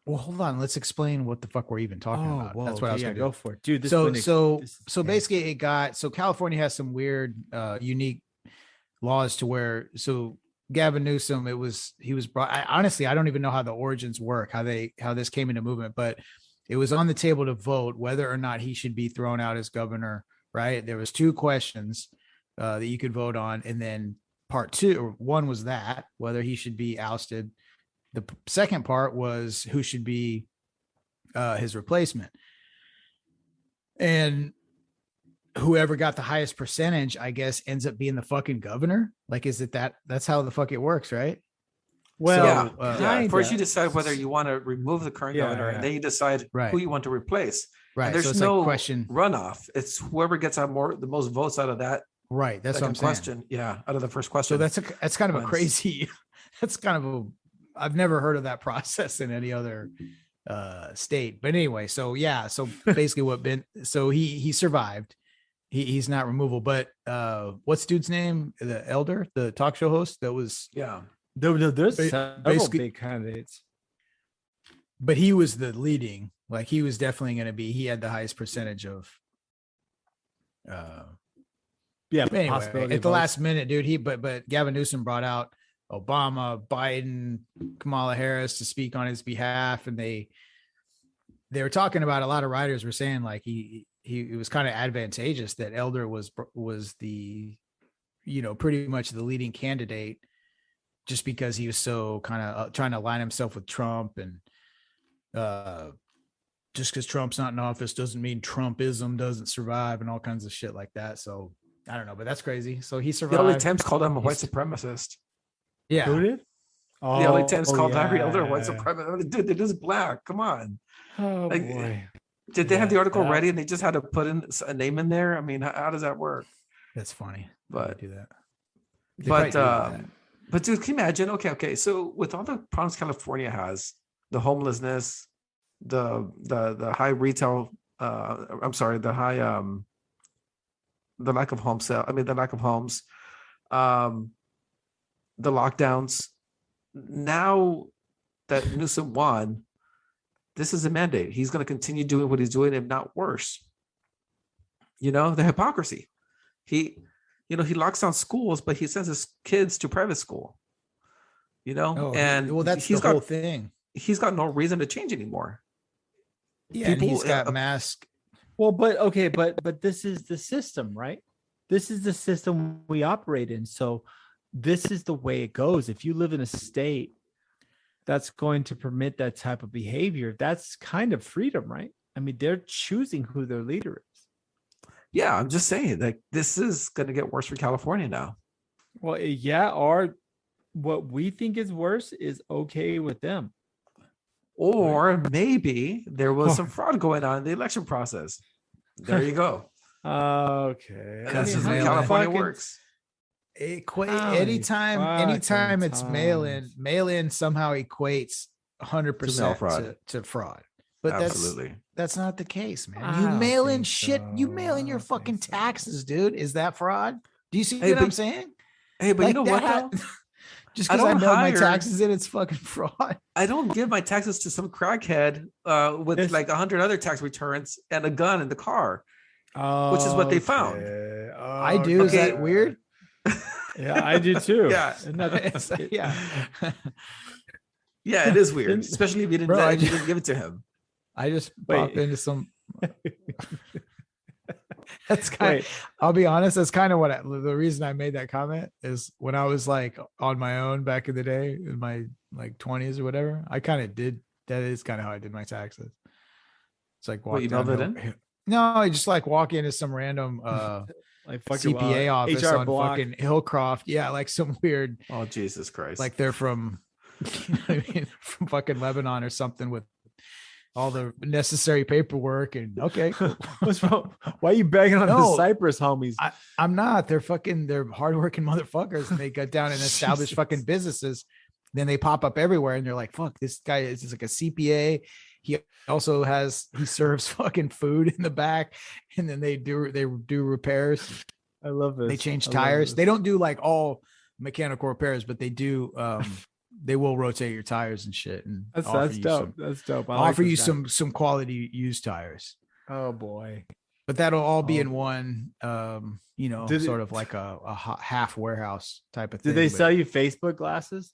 Well, hold on. Let's explain what the fuck we're even talking about. That's what I was going to go for it, dude. Basically, California has some weird, unique laws to where Gavin Newsom, he was brought. Honestly, I don't even know how the origins work, how this came into movement, but it was on the table to vote whether or not he should be thrown out as governor. Right? There was 2 questions that you could vote on, and then part 2, or 1 was that whether he should be ousted. The second part was who should be his replacement, and whoever got the highest percentage, I guess, ends up being the fucking governor. Like, is it that's how the fuck it works, right? Well, first you decide whether you want to remove the current governor, and then you decide who you want to replace. Right. And there's no question runoff. It's whoever gets the most votes out of that. Right. That's what I'm question. saying. Yeah. Out of the first question. So that's kind of a crazy. That's kind of I've never heard of that process in any other state. But anyway, so basically he survived. He's not removable. But what's dude's name? The elder, the talk show host that was There's several big candidates, but he was the leading. Like, he was definitely going to be. He had the highest percentage of. Anyway, at the last minute, dude. But Gavin Newsom brought out Obama, Biden, Kamala Harris to speak on his behalf, and they were talking about, a lot of writers were saying like it was kind of advantageous that Elder was the, pretty much the leading candidate, just because he was so kind of trying to align himself with Trump, and just because Trump's not in office doesn't mean Trumpism doesn't survive, and all kinds of shit like that. So I don't know, but that's crazy. So he survived. The LA Times called him a white supremacist. Yeah. Who did? The LA Times called Larry Elder a white supremacist. Dude, they're just black. Come on. Oh boy. Did they have the article ready and they just had to put in a name in there? I mean, how does that work? That's funny. But do that. But dude, can you imagine? Okay. So with all the problems California has, the homelessness, the high retail, the lack of home sale. I mean, the lack of homes, the lockdowns. Now that Newsom won, this is a mandate. He's going to continue doing what he's doing, if not worse. The hypocrisy. He locks down schools, but he sends his kids to private school. That's the whole thing. He's got no reason to change anymore. Yeah, and he's got mask. Well, but this is the system, right? This is the system we operate in. So this is the way it goes. If you live in a state that's going to permit that type of behavior, that's kind of freedom, right? I mean, they're choosing who their leader is. Yeah, I'm just saying, like, this is going to get worse for California now. Well, yeah, or what we think is worse is okay with them. Or maybe there was some fraud going on in the election process. There you go. Okay. That's just how California works. Anytime it's mail in somehow equates 100% to fraud. But absolutely, that's not the case, man. You mail in shit. You mail in your fucking taxes, dude. Is that fraud? Do you see what I'm saying? Hey, but you know what though? Just because I mailed my taxes in, it's fucking fraud. I don't give my taxes to some crackhead with like 100 other tax returns and a gun in the car, which is what they found. I do. Is that weird? Yeah, I do too. Yeah. Yeah. Yeah, it is weird, especially if you didn't give it to him. I just popped into some. That's kind of, I'll be honest, that's kind of the reason I made that comment is when I was like on my own back in the day in my like 20s or whatever, I kind of did. That is kind of how I did my taxes. It's like, you mailed it in? No, I just like walk into some random Like fucking CPA office HR on block. fucking Hillcroft. Yeah, like some weird, Oh, Jesus Christ. like they're from, you know what I mean, from fucking Lebanon or something with all the necessary paperwork. And okay, cool. What's wrong? Why are you begging on the No, Cypress homies? I'm not. They're hardworking motherfuckers. And they go down and establish fucking businesses. Then they pop up everywhere and they're like, fuck, this guy is just like a CPA. He also he serves fucking food in the back. And then they do repairs. I love this. They change tires. They don't do like all mechanical repairs, but they do. They will rotate your tires and shit. And that's dope. That's dope. I offer like you this guy. some quality used tires. Oh boy. But that'll all be Oh. in one, you know, sort of like a half warehouse type of thing. Did they But sell you Facebook glasses?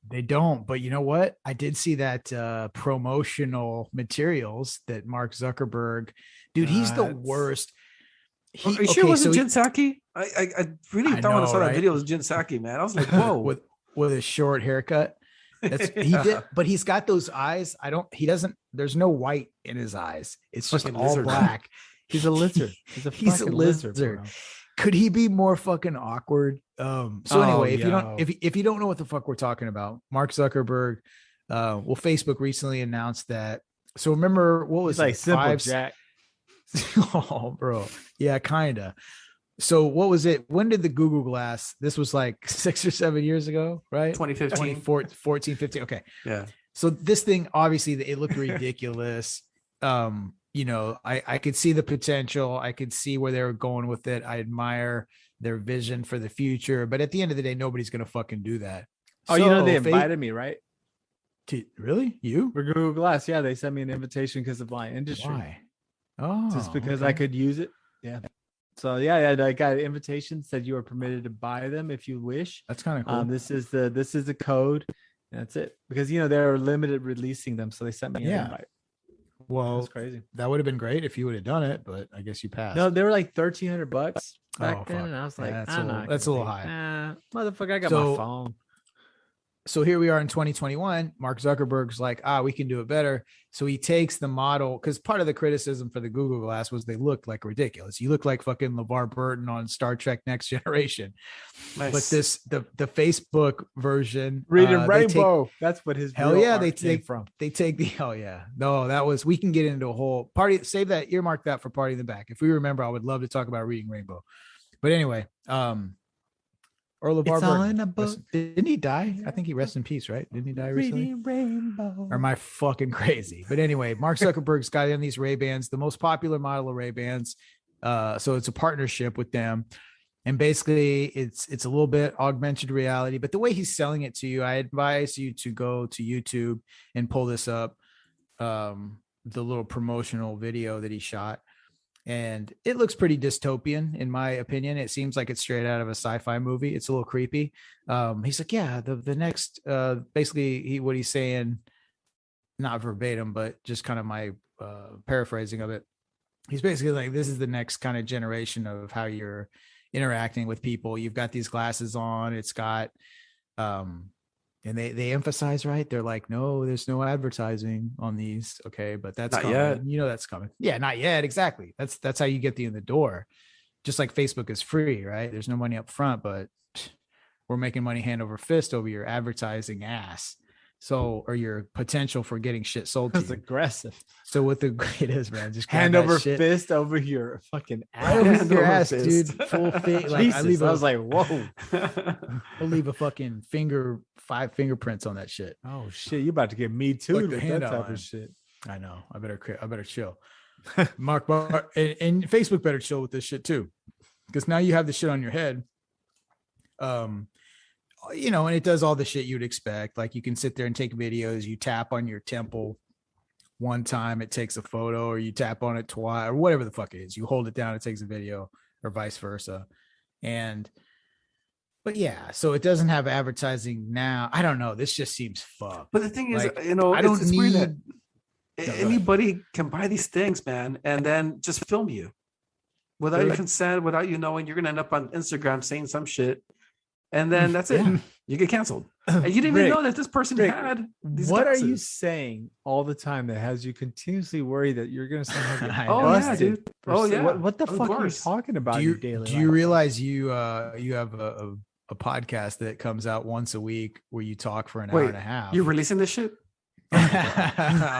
They don't. But you know what? I did see that promotional materials that Mark Zuckerberg, dude, he's the That's- worst. Are you sure it wasn't Jin Saki? I really I thought when I know, saw that right? video it was Jin Saki, man. I was like, whoa. with a short haircut. He did, but he's got those eyes. There's no white in his eyes. It's just Fucking all lizard. black. He's a lizard. He's a He's a fucking lizard. bro. Could he be more fucking awkward? So Oh, anyway, yo. if you don't know what the fuck we're talking about, Mark Zuckerberg, Facebook recently announced that. So remember what was He's like it? Simple Jack. Oh, bro. Yeah, kinda. So what was it? When did the Google Glass? This was like 6 or 7 years ago, right? 2015. 14, 15. Okay. Yeah. So this thing, obviously, it looked ridiculous. You know, I could see the potential. I could see where they were going with it. I admire their vision for the future. But at the end of the day, nobody's gonna fucking do that. Oh, you know they So, invited me, right? really? You? For Google Glass. Yeah, they sent me an invitation because of my industry. Why? Oh, Just because okay. I could use it. Yeah. So yeah, I got an invitation, said you are permitted to buy them if you wish. That's kind of cool. This is the code. And that's it. Because they're limited releasing them. So they sent me an Yeah. invite. Well, That's crazy. that would have been great if you would have done it, but I guess you passed. No, they were like $1,300 back Oh, then. fuck. And I was Yeah, like, that's I'm a little- not that's a little gonna high. pay. Motherfucker, I got So- my phone. So here we are in 2021. Mark Zuckerberg's like, we can do it better. So he takes the model, because part of the criticism for the Google Glass was they looked like ridiculous. You look like fucking LeVar Burton on Star Trek Next Generation. Nice. But the Facebook version, Reading they take- Rainbow. That's what his Hell real yeah, art they came take from. They take the hell yeah. No, that was, we can get into a whole party. Save that, earmark that for Party in the Back. If we remember, I would love to talk about Reading Rainbow. But anyway, or LeVar It's all Burton. in a book. Didn't he die? I think he rests in peace, right? Didn't he die recently? Reading Rainbow. Or am I fucking crazy? But anyway, Mark Zuckerberg's got in these Ray-Bans, the most popular model of Ray-Bans. So it's a partnership with them. And basically it's a little bit augmented reality, but the way he's selling it to you, I advise you to go to YouTube and pull this up. The little promotional video that he shot. And it looks pretty dystopian, in my opinion. It seems like it's straight out of a sci-fi movie. It's a little creepy. He's like, yeah, the next, basically what he's saying, not verbatim, but just kind of my paraphrasing of it. He's basically like, this is the next kind of generation of how you're interacting with people. You've got these glasses on. It's got, and they emphasize, right? They're like, no, there's no advertising on these. Okay, but that's Not coming. yet. You know that's coming. Yeah, not yet. Exactly. That's how you get in the door. Just like Facebook is free, right? There's no money up front, but we're making money hand over fist over your advertising ass. So, or your potential for getting shit sold to That's you. aggressive. So what it is, man, just grab Hand that over shit fist over your fucking right over ass. your over ass, fist. dude. Full fit. Like Jesus, I leave I was like, whoa. I'll leave a fucking 5 fingerprints on that shit. Oh shit, you about to get me too Like the with that handout type line. of shit. I know. I better chill. Mark and Facebook better chill with this shit too, because now you have the shit on your head. You know, and it does all the shit you'd expect. Like you can sit there and take videos. You tap on your temple one time, it takes a photo, or you tap on it twice, or whatever the fuck it is. You hold it down, it takes a video, or vice versa. But yeah, so it doesn't have advertising now. I don't know. This just seems fucked. But the thing is, Like, I don't it's weird that go ahead. anybody can buy these things, man, and then just film you without your Really? consent, without you knowing. You're gonna end up on Instagram saying some shit, and then that's it. Yeah. You get canceled. And you didn't even Rick, know that this person Rick, had these what are you glasses. saying all the time that has you continuously worried that you're gonna somehow get I Oh know. yeah, busted? dude. for Oh so- yeah. What the Of fuck are you course. talking about Do in your you daily do you life? realize you have a podcast that comes out once a week where you talk for an hour Wait, and a half? you're releasing this shit?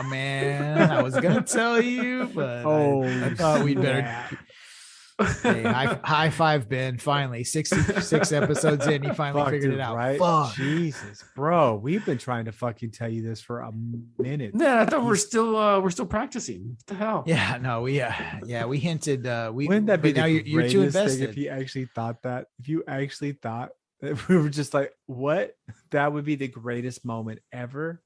Man, I was gonna tell you, but I thought we'd better. snap. Hey, high five, Ben. Finally, 66 episodes in, you finally Fuck, figured dude, it out. right? Fuck. Jesus, bro, we've been trying to fucking tell you this for a minute. Yeah, I thought we're still practicing. What the hell? Yeah, no, we hinted. Wouldn't that be but now the you're too greatest thing invested. if you actually thought that? If you actually thought that we were just like, what? That would be the greatest moment ever.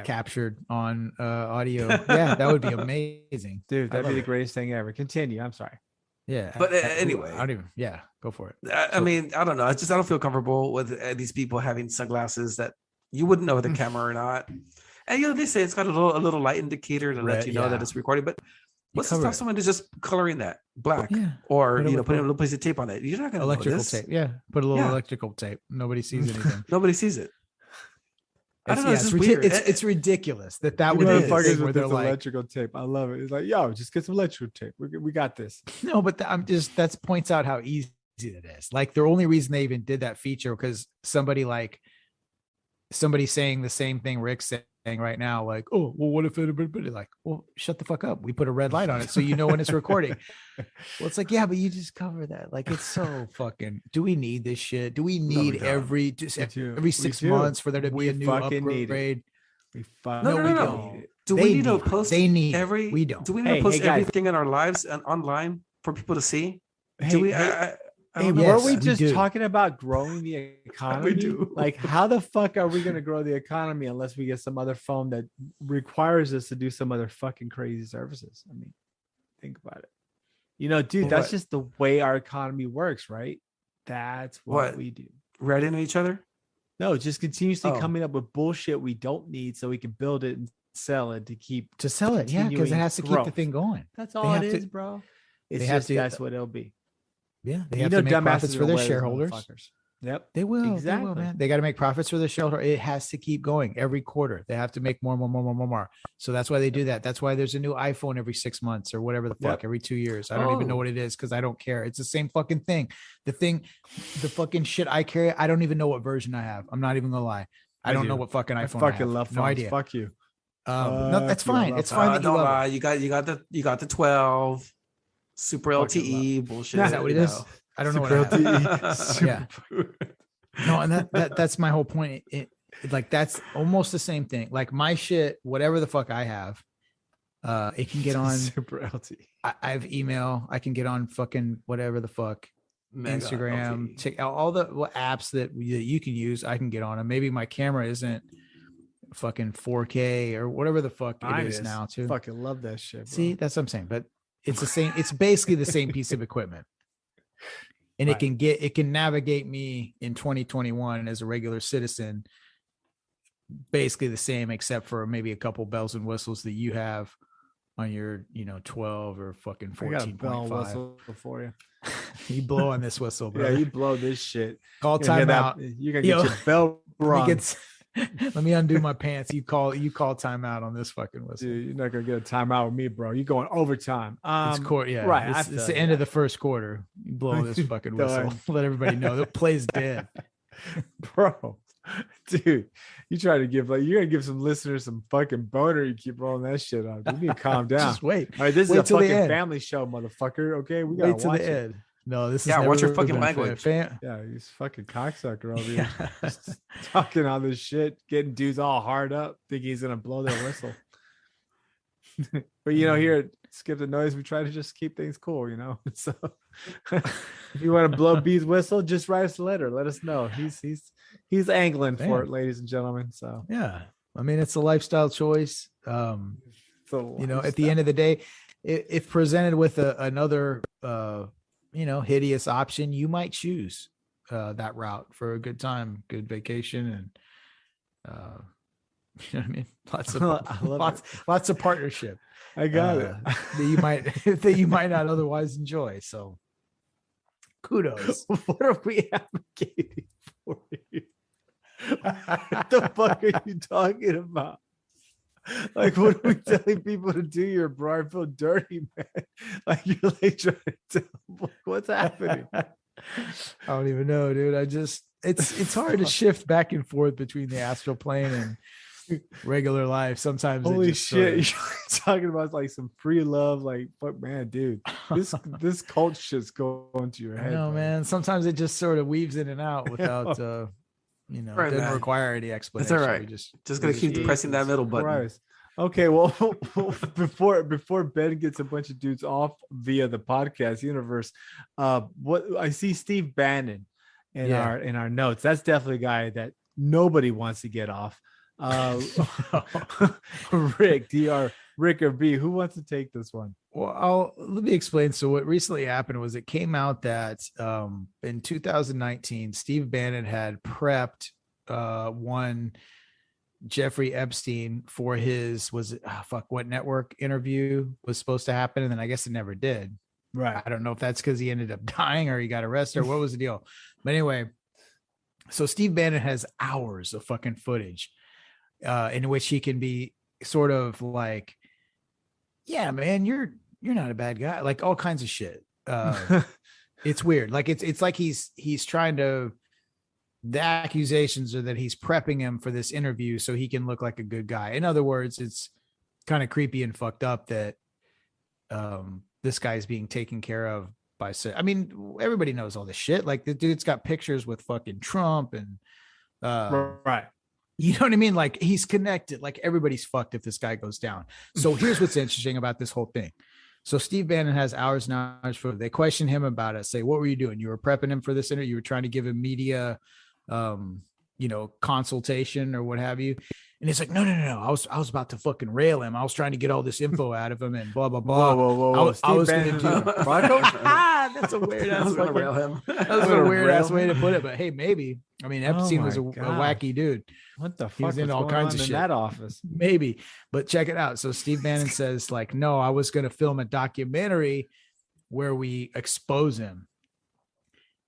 Captured on audio. Yeah, that would be amazing, Dude, I that'd be love the it. greatest thing ever. Continue. I'm sorry. Yeah, But, anyway. I don't even. Yeah, go for it. I mean, I don't know. I don't feel comfortable with these people having sunglasses that you wouldn't know with a camera or not. And they say it's got a little light indicator to let Red, you know that yeah. it's recording. But what's to cover stop it. someone to just coloring that black Yeah, or Put it with putting a little piece of tape on it? You're not going to know electrical this. tape. Yeah, put a little Yeah. electrical tape. Nobody sees anything. Nobody sees it. I don't know. It's just ridic- weird. it's ridiculous that You would be the motherfuckers thing where with they're this like, electrical tape. I love it. It's like, yo, just get some electrical tape. We got this. no, but that points out how easy it is. Like the only reason they even did that feature because somebody saying the same thing Rick's saying right now, like, oh, well, what if it, like, well, shut the fuck up. We put a red light on it so you know when it's recording. Well, it's like, yeah, but you just cover that. Like, it's so fucking. Do we need this shit? Do we need don't. every We 6 do. months for there to be We a new fucking need it. upgrade? We No, we no. don't. Do They we need to need it. post They need it. every? We don't. Do we need to Hey, post hey, guys. everything in our lives and online for people to see? Hey, Do we? hey, I hey, don't know. yes, were we we just do. talking about growing the economy? do. Like, how the fuck are we going to grow the economy unless we get some other phone that requires us to do some other fucking crazy services? I mean, think about it. Dude, that's What? just the way our economy works, right? That's what What? we do. Right into each other? No, just continuously Oh. coming up with bullshit we don't need so we can build it and sell it to keep. To sell it, yeah, because it continuing has to keep the growth. thing going. That's They all it have to- is, bro. It's they have just to- that's what it'll be. Yeah, they have to make profits for their shareholders. Yep. They will, Exactly. man. They got to make profits for the shelter. It has to keep going every quarter. They have to make more. So that's why they do that. That's why there's a new iPhone every 6 months or whatever the fuck, Yep. every 2 years. I don't even know Oh. what it is because I don't care. It's the same fucking thing. The fucking shit I carry. I don't even know what version I have. I'm not even gonna lie. I don't know do. what fucking I iPhone. fucking I have. love phones. No idea. Fuck you. No, that's Fuck you. I fine. love It's fine that you Don't love lie. it. You got the 12 Super Fucking LTE bullshit. Is that what it you is? know. I don't know what Super I have. LTE. Yeah. No, and that's my whole point. Like that's almost the same thing. Like my shit, whatever the fuck I have, it can get on. Super LTE. I have email. I can get on fucking whatever the fuck, Mega Instagram, LTE. all the apps that you can use. I can get on, and maybe my camera isn't fucking 4K or whatever the fuck Mine it is now too. Fucking love that shit. Bro. See, that's what I'm saying. But it's the same. It's basically the same piece of equipment. And Right. it can navigate me in 2021 as a regular citizen, basically the same, except for maybe a couple bells and whistles that you have on your, 12 or fucking I got a bell and 14.5. whistle for you. You blow on this whistle, bro. Yeah, you blow this shit. Call You're gonna hear timeout. that- You're gonna get Yo, your bell rung. Let me undo my pants. You call timeout on this fucking whistle. Dude, you're not gonna get a timeout with me, bro. You're going overtime. It's court, yeah. right, It's, I it's feel the you. end of the first quarter. You blow this fucking whistle. Done. Let everybody know the play's dead. Bro. Dude, you try to give you're gonna give some listeners some fucking boner. You keep rolling that shit up. You need to calm down. Just wait. All right, this wait is a till the fucking end. family show, motherfucker. Okay, we gotta Wait till watch the it. end. No, this is Yeah, watch your never fucking been a language. Yeah, he's fucking cocksucker over here. Just talking all this shit, getting dudes all hard up, thinking he's gonna blow their whistle. But here at Skip the Noise, we try to just keep things cool, So if you want to blow B's whistle, just write us a letter. Let us know. He's angling for it, ladies and gentlemen. So Yeah. I mean, it's a lifestyle choice. so At the end of the day, if presented with another hideous option, you might choose that route for a good time, good vacation, and you know what I mean? I love Lots of partnership. I got it. that you might not otherwise enjoy. So kudos. What are we advocating for you? What the fuck are you talking about? Like, what are we telling people to do? Your bro, I feel dirty, man. Like, you're like trying to tell what's happening. I don't even know, dude. It's hard to shift back and forth between the astral plane and regular life. Sometimes Holy shit, you're talking about like some free love, like fuck, man, dude. This cult shit's going to your head. I know, man. Sometimes it just sort of weaves in and out without Right, doesn't man. require any explanation. That's all right. We Just gonna keep pressing that middle button. Christ. Okay, well, before Ben gets a bunch of dudes off via the podcast universe, what I see Steve Bannon in our notes. That's definitely a guy that nobody wants to get off. Rick, Rick or B, who wants to take this one? Well, let me explain. So what recently happened was it came out that in 2019, Steve Bannon had prepped one Jeffrey Epstein for his what network interview was supposed to happen, and then I guess it never did. Right. I don't know if that's because he ended up dying or he got arrested or what was the deal. But anyway, so Steve Bannon has hours of fucking footage in which he can be sort of like, yeah, man, you're not a bad guy, like all kinds of shit. It's weird. Like it's like he's trying to, the accusations are that he's prepping him for this interview so he can look like a good guy. In other words, it's kind of creepy and fucked up that this guy's being taken care of by, I mean, everybody knows all this shit. Like the dude's got pictures with fucking Trump and right. You know what I mean? Like he's connected, like everybody's fucked if this guy goes down. So here's what's interesting about this whole thing. So Steve Bannon has hours and hours for, they question him about it. Say, what were you doing? You were prepping him for this interview. You were trying to give him media, consultation or what have you. And he's like, no. I was about to fucking rail him. I was trying to get all this info out of him and blah, blah, blah. Whoa. I was going to do that's a weird ass. I was going to rail him. That was a weird ass way to put it, but hey, maybe. I mean, Epstein was a wacky dude. What the fuck? He was in all kinds of shit in that office. Maybe, but check it out. So Steve Bannon says, like, no, I was going to film a documentary where we expose him.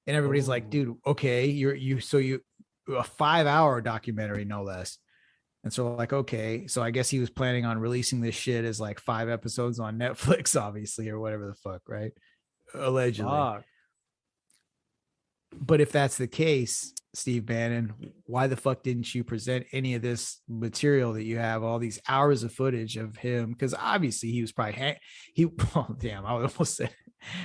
And everybody's like, dude, okay, you a 5-hour documentary, no less. And so like, okay, so I guess he was planning on releasing this shit as like 5 episodes on Netflix, obviously, or whatever the fuck, right? Allegedly. Fuck. But if that's the case, Steve Bannon, why the fuck didn't you present any of this material that you have, all these hours of footage of him? Because obviously he was probably I almost said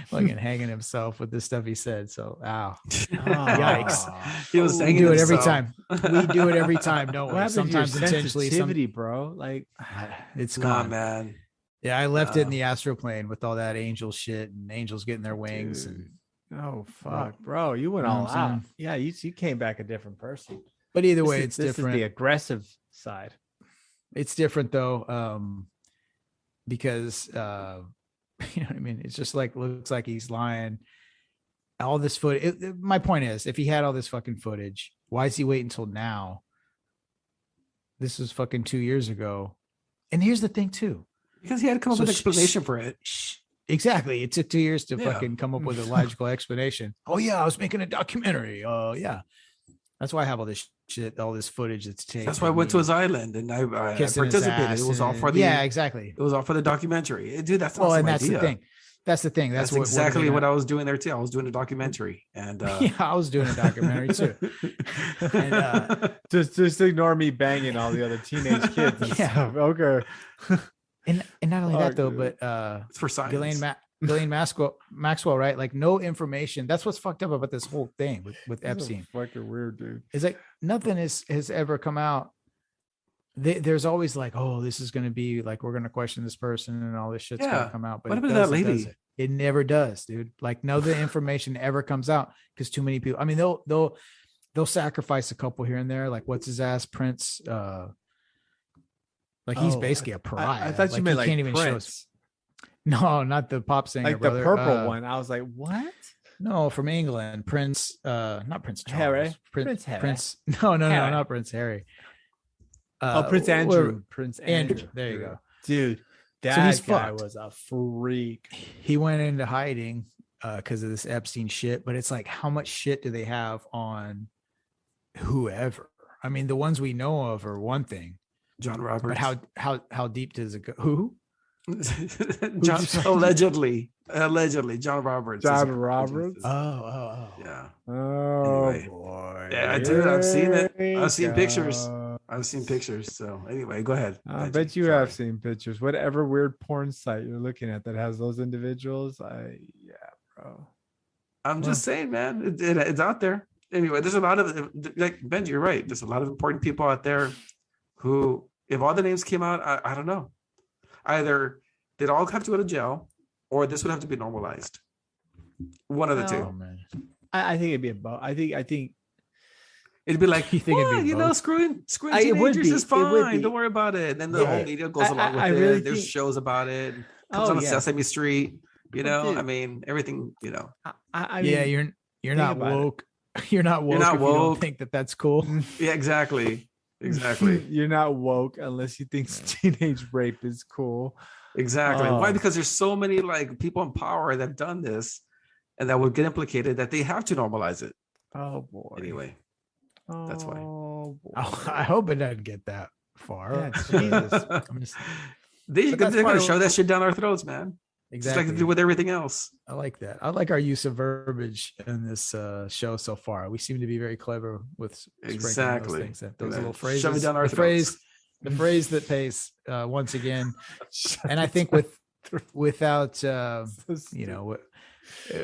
fucking hanging himself with the stuff he said. So yikes. He was we do it every time. We do it every time, don't we? Sometimes intentionally, bro. Like it's gone, man. Yeah, I left it in the Astral Plane with all that angel shit and angels getting their wings. Dude. Oh fuck, bro! You went all out. Yeah, you came back a different person. But either way, it's different. This is the aggressive side. It's different though, because you know what I mean. It's just like looks like he's lying. All this footage. My point is, if he had all this fucking footage, why is he waiting until now? This was fucking 2 years ago. And here's the thing too, because he had to come up with an explanation for it. Exactly. It took 2 years to fucking come up with a logical explanation. Oh yeah, I was making a documentary. Oh yeah. That's why I have all this shit, all this footage that's taken. That's why I went to his island and I participated. It was all for the exactly. It was all for the documentary. Dude, that's well, and that's idea. The thing. That's the thing. That's exactly what I was doing there too. I was doing a documentary, and yeah, I was doing a documentary too. And just ignore me banging all the other teenage kids. And stuff. Okay. And not only that though, but it's for science. Ghislaine Maxwell, right? Like no information. That's what's fucked up about this whole thing with Epstein. Fucking weird, dude. It's like nothing has ever come out. There's always like, oh, this is going to be like, we're going to question this person and all this shit's going to come out. But what about that lady? It never does, dude. Like no, the information ever comes out because too many people. I mean, they'll sacrifice a couple here and there. Like what's his ass, Prince? Like he's basically a pariah. I thought you meant like can't even show us. No, not the pop singer, like brother. The purple one. I was like, what? No, from England, Prince. Not Prince Charles. Harry. Prince Harry. Prince. No, not Prince Harry. Prince Andrew. Prince Andrew. There you go, dude. That guy was a freak. He went into hiding because of this Epstein shit. But it's like, how much shit do they have on whoever? I mean, the ones we know of are one thing, John Roberts. but how deep does it go? Who? John, allegedly, John Roberts. John Roberts. Oh. Yeah. Oh Anyway. boy. Yeah, I did. I've seen it. I've seen Here pictures. we go. I've seen pictures. So anyway, go ahead. I Benji. bet you Sorry. have seen pictures. Whatever weird porn site you're looking at that has those individuals. Yeah, bro. I'm just saying, man, it's out there. Anyway, there's a lot of, like, Benji, you're right. There's a lot of important people out there who, if all the names came out, I don't know. Either they'd all have to go to jail, or this would have to be normalized. One of the two. Man. I think it'd be a both. I think It'd be like, You think it'd be you know, both? screwing It would teenagers be. is It would fine. be. Don't worry about it. And then the Yeah. whole media goes along with I it. really There's think- shows about it. Comes on Sesame Street. You Well, know, dude. I mean, everything. You know, I Yeah, mean, you're think not about it. woke. You're not woke. not if you don't woke. think that that's cool. yeah, exactly. You're not woke unless you think teenage rape is cool. Exactly. Why? Oh. Because there's so many like people in power that have done this and that would get implicated that they have to normalize it. Oh boy. Anyway, that's why. Oh boy. I hope it doesn't get that far. Yeah, Jesus. I'm just, they're But that's going part to of- shove that shit down our throats, man. Just like exactly. they do with everything else. I like that. I like our use of verbiage in this show so far. We seem to be very clever with sprinkling Exactly. those things, those Yeah. little Shove it phrases. down our the throats. phrase that pays once again. And I think without you know,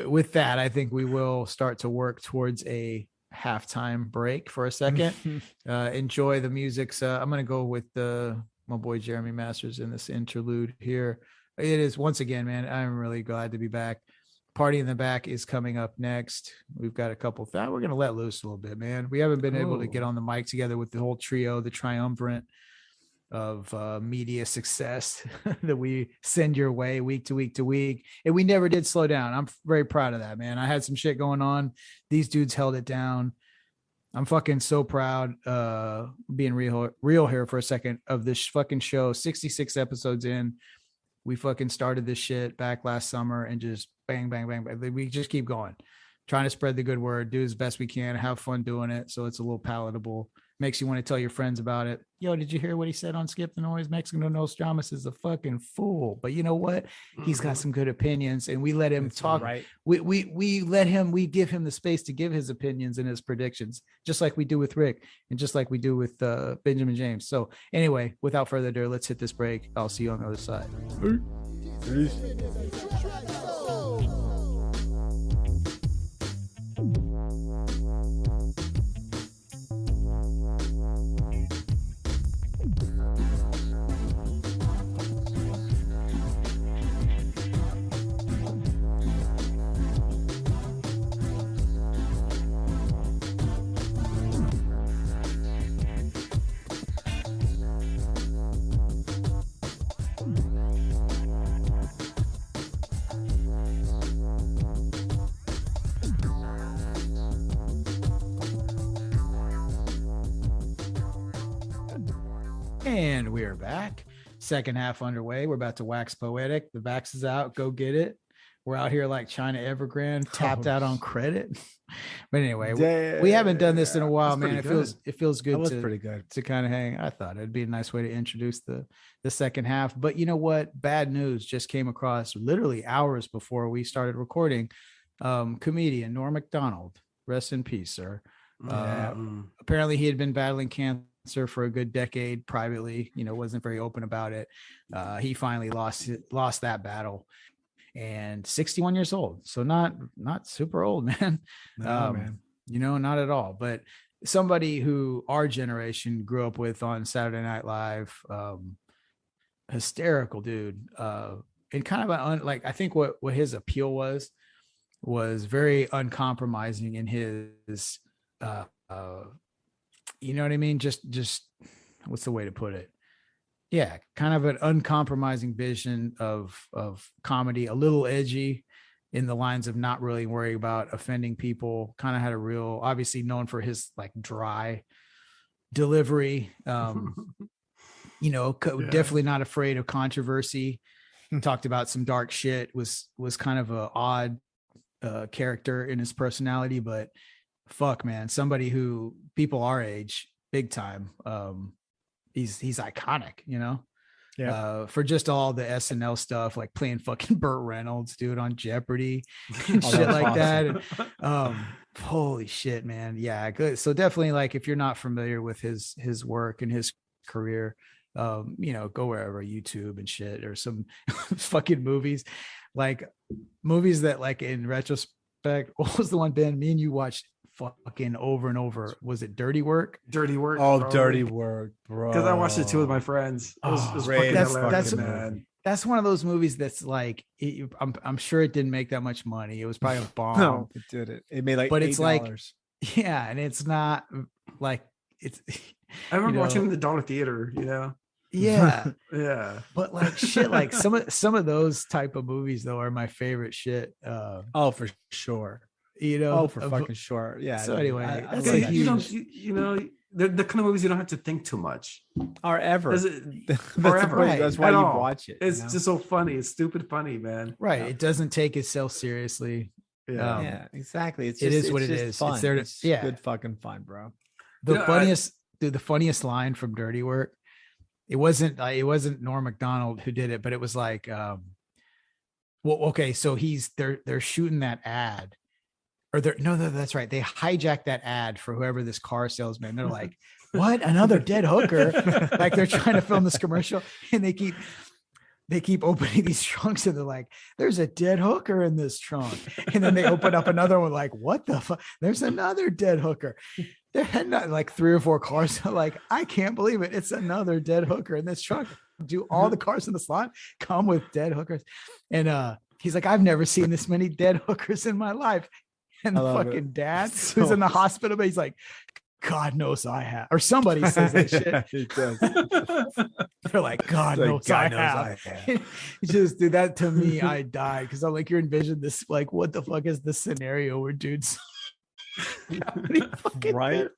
with that, I think we will start to work towards a halftime break for a second. Enjoy the music. I'm going to go with my boy Jeremy Masters in this interlude here. It is, once again, man, I'm really glad to be back. Party in the Back is coming up next. We've got a couple of we're going to let loose a little bit, man. We haven't been able to get on the mic together with the whole trio, the triumvirate of media success that we send your way week to week to week. And we never did slow down. I'm very proud of that, man. I had some shit going on. These dudes held it down. I'm fucking so proud, being real here for a second, of this fucking show. 66 episodes in. We fucking started this shit back last summer and just bang, bang, bang, bang. We just keep going, trying to spread the good word, do as best we can, have fun doing it. So it's a little palatable. Makes you want to tell your friends about it. Yo, did you hear what he said on Skip the Noise? Mexican Nostradamus is a fucking fool. But you know what? He's got some good opinions, and we let him talk. Right. We give him the space to give his opinions and his predictions, just like we do with Rick and just like we do with Benjamin James. So anyway, without further ado, let's hit this break. I'll see you on the other side. And we are back. Second half underway. We're about to wax poetic. The Vax is out. Go get it. We're out here like China Evergreen, tapped out on credit. But anyway, we haven't done this in a while, man. It feels good. That was pretty good to kind of hang. I thought it'd be a nice way to introduce the second half. But you know what? Bad news just came across literally hours before we started recording. Comedian Norm McDonald, rest in peace, sir. Apparently he had been battling cancer for a good decade privately, wasn't very open about it. He finally lost that battle, and 61 years old. So not super old, man. No, man. Not at all. But somebody who our generation grew up with on Saturday Night Live, hysterical dude. And kind of I think what his appeal was very uncompromising in his, you know what I mean? Just what's the way to put it? Yeah, kind of an uncompromising vision of comedy, a little edgy in the lines of not really worrying about offending people. Kind of had a real, obviously known for his like dry delivery. Definitely not afraid of controversy. Talked about some dark shit. Was kind of a odd character in his personality, but fuck, man, somebody who people our age big time. He's iconic, you know. Yeah. For just all the SNL stuff, like playing fucking Burt Reynolds, dude, on Jeopardy and Oh, shit that's like that. awesome. And, holy shit, man. Yeah, good. So definitely, like, if you're not familiar with his work and his career, you know, go wherever, YouTube and shit, or some fucking movies, like movies that, like, in retrospect, what was the one, Ben, me and you watched fucking over and over? Was it Dirty Work? Dirty Work. Oh, bro. Dirty Work, bro. Because I watched it too with my friends. It was great. fucking That's hilarious, man. That's one of those movies that's like, I'm sure it didn't make that much money. It was probably a bomb. No, it did it. It made like But $8. it's like, yeah, and it's not like it's. I remember you know, watching it in the dollar theater, you know? Yeah, Yeah. but like shit, like some of those type of movies though are my favorite shit. Oh, for sure. You know, Oh, for fucking sure. Yeah. So dude, anyway, I that's love a that you don't, shit. you know, they're the kind of movies you don't have to think too much. Or ever. Does it- That's ever. why- that's why At you all. watch it. It's you know? just so funny. It's stupid funny, man. right. Yeah. It doesn't take itself seriously. Yeah. Yeah, exactly. It's it just, is what it's it just is. It's Fun. there to- It's yeah. good fucking fun, bro. The You know, funniest, dude, the funniest line from Dirty Work. It wasn't Norm McDonald who did it, but it was like, well, okay, so they're shooting that ad, or that's right. They hijacked that ad for whoever this car salesman. They're like, what? Another dead hooker? Like they're trying to film this commercial, and they keep opening these trunks, and they're like, there's a dead hooker in this trunk. And then they open up another one, like, what the fuck? There's another dead hooker. There had not like 3 or 4 cars. Like, I can't believe it. It's another dead hooker in this trunk. Do all the cars in the slot come with dead hookers? And he's like, I've never seen this many dead hookers in my life. And the fucking dad who's in the hospital, but he's like, God knows I have, or somebody says that shit. He does. They're like, God knows I have. Just do that to me. I died because I'm like, you're envisioning this, like, what the fuck is the scenario where dudes, Right?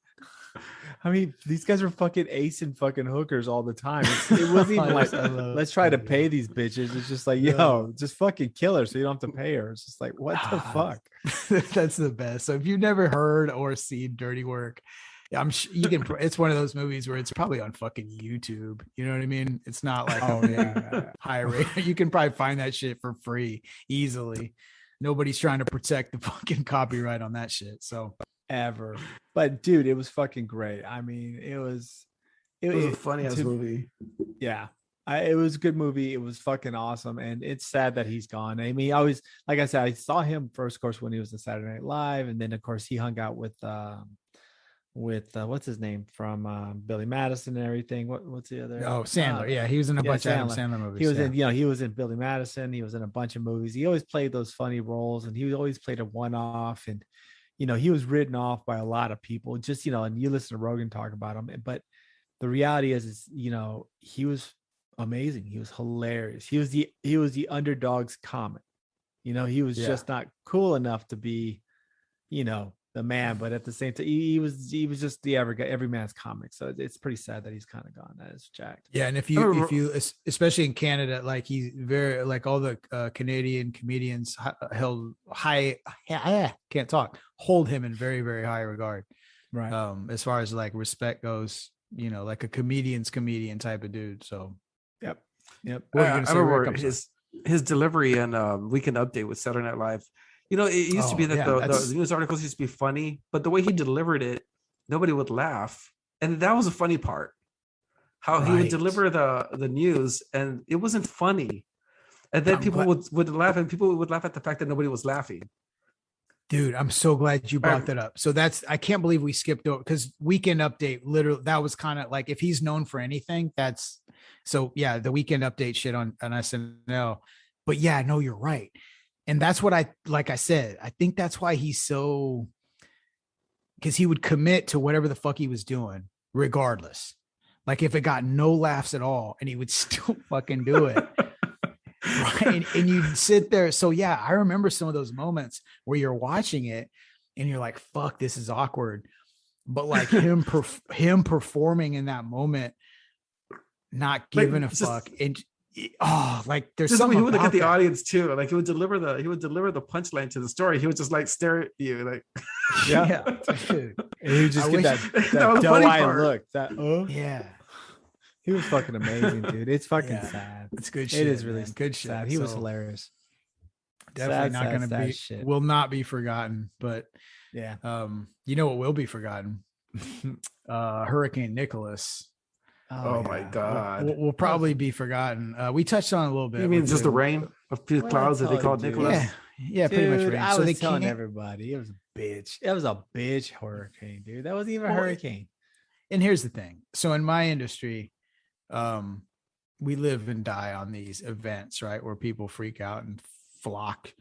I mean, these guys are fucking acing fucking hookers all the time. It wasn't even like, let's try to pay these bitches. It's just like, yo, just fucking kill her so you don't have to pay her. It's just like, what the fuck? That's the best. So if you've never heard or seen Dirty Work, I'm sure you can. It's one of those movies where it's probably on fucking YouTube. You know what I mean? It's not like high rate. You can probably find that shit for free easily. Nobody's trying to protect the fucking copyright on that shit. So Ever. But dude, it was fucking great. I mean, it was a funny ass movie. Yeah. It was a good movie. It was fucking awesome. And it's sad that he's gone. I mean, I was, like I said, I saw him first, of course, when he was in Saturday Night Live. And then, of course, he hung out with what's his name from Billy Madison and everything. What's the other? Oh, Sandler. Yeah, he was in a bunch of Adam Sandler movies. He was in, he was in Billy Madison. He was in a bunch of movies. He always played those funny roles, and he always played a one-off. And he was written off by a lot of people. Just and you listen to Rogan talk about him, but the reality is he was amazing. He was hilarious. He was the underdog's comic. He was just not cool enough to be, the man, but at the same time, he was just the every man's comic. So it's pretty sad that he's kind of gone. That is jacked. Yeah, and if you especially in Canada, like he's very, like all the Canadian comedians hold him in very, very high regard. Right. As far as like respect goes, like a comedian's comedian type of dude. So Yep. What are you gonna say, I remember Rick? his delivery and Weekend Update with Saturday Night Live. It used to be that the news articles used to be funny, but the way he delivered it, nobody would laugh. And that was a funny part. How he would deliver the news, and it wasn't funny. And then people would laugh, and people would laugh at the fact that nobody was laughing. Dude, I'm so glad you brought that up. So I can't believe we skipped over, because Weekend Update, literally, that was kind of like, if he's known for anything, the Weekend Update shit on SNL. But yeah, no, you're right. And that's what like I said, I think that's why he's so, because he would commit to whatever the fuck he was doing, regardless. Like if it got no laughs at all, and he would still fucking do it. Right. And you'd sit there. So yeah, I remember some of those moments where you're watching it and you're like, fuck, this is awkward. But like him performing in that moment, not giving a fuck. And Oh, like there's This is the way something he would look about at the that. audience too. Like he would deliver the punchline to the story. He would just like stare at you like Yeah. Dude. And he would just I get wish- that That was the funny doe-eyed part. look. That Yeah. he was fucking amazing, dude. It's fucking Yeah. sad. It's good shit. It is really man. Good shit. sad. He was So, hilarious. Definitely Sad, not sad, going to sad be, shit. will not be forgotten. But Yeah. you know what will be forgotten? Hurricane Nicholas. Oh my God. Will probably be forgotten. We touched on it a little bit. You mean with just the rain of few Well, clouds that they I call tell you, Nicholas? Yeah, pretty much Dude, rain. I So they was telling can't. everybody it was a bitch. It was a bitch hurricane, dude. That wasn't even a Well, hurricane. And here's the thing. So in my industry, we live and die on these events, right? Where people freak out and flock.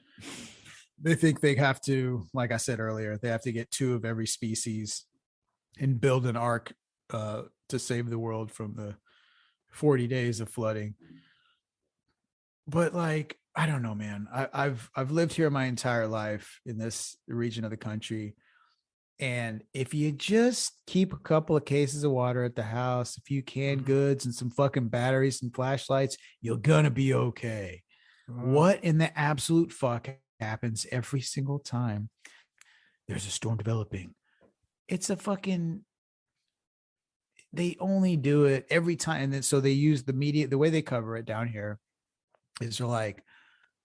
They think they have to, like I said earlier, they have to get 2 of every species and build an ark to save the world from the 40 days of flooding. But like, I don't know, man. I've lived here my entire life in this region of the country. And if you just keep a couple of cases of water at the house, a few canned goods and some fucking batteries and flashlights, you're gonna be okay. What in the absolute fuck happens every single time there's a storm developing? It's a fucking, they only do it every time. And then so they use the media, the way they cover it down here is they're like,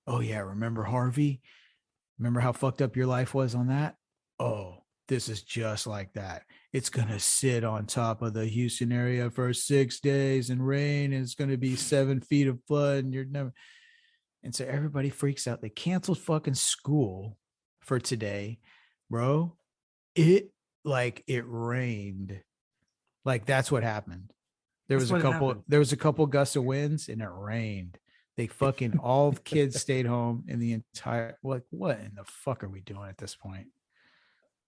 oh yeah, remember Harvey? Remember how fucked up your life was on that? Oh, this is just like that. It's going to sit on top of the Houston area for 6 days and rain. And it's going to be 7 feet of flood. And you're never. And so everybody freaks out. They canceled fucking school for today, bro. It rained. Like that's what happened. There was a couple gusts of winds and it rained. They fucking, all the kids stayed home in the entire, like, what in the fuck are we doing at this point?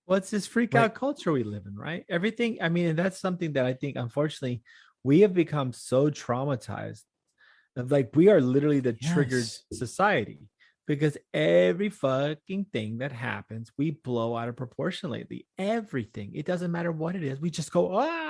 Well, it's this freak out culture we live in, right? Everything. I mean, and that's something that I think, unfortunately, we have become so traumatized. Like we are literally the triggered society because every fucking thing that happens, we blow out of proportion lately. Everything. It doesn't matter what it is. We just go,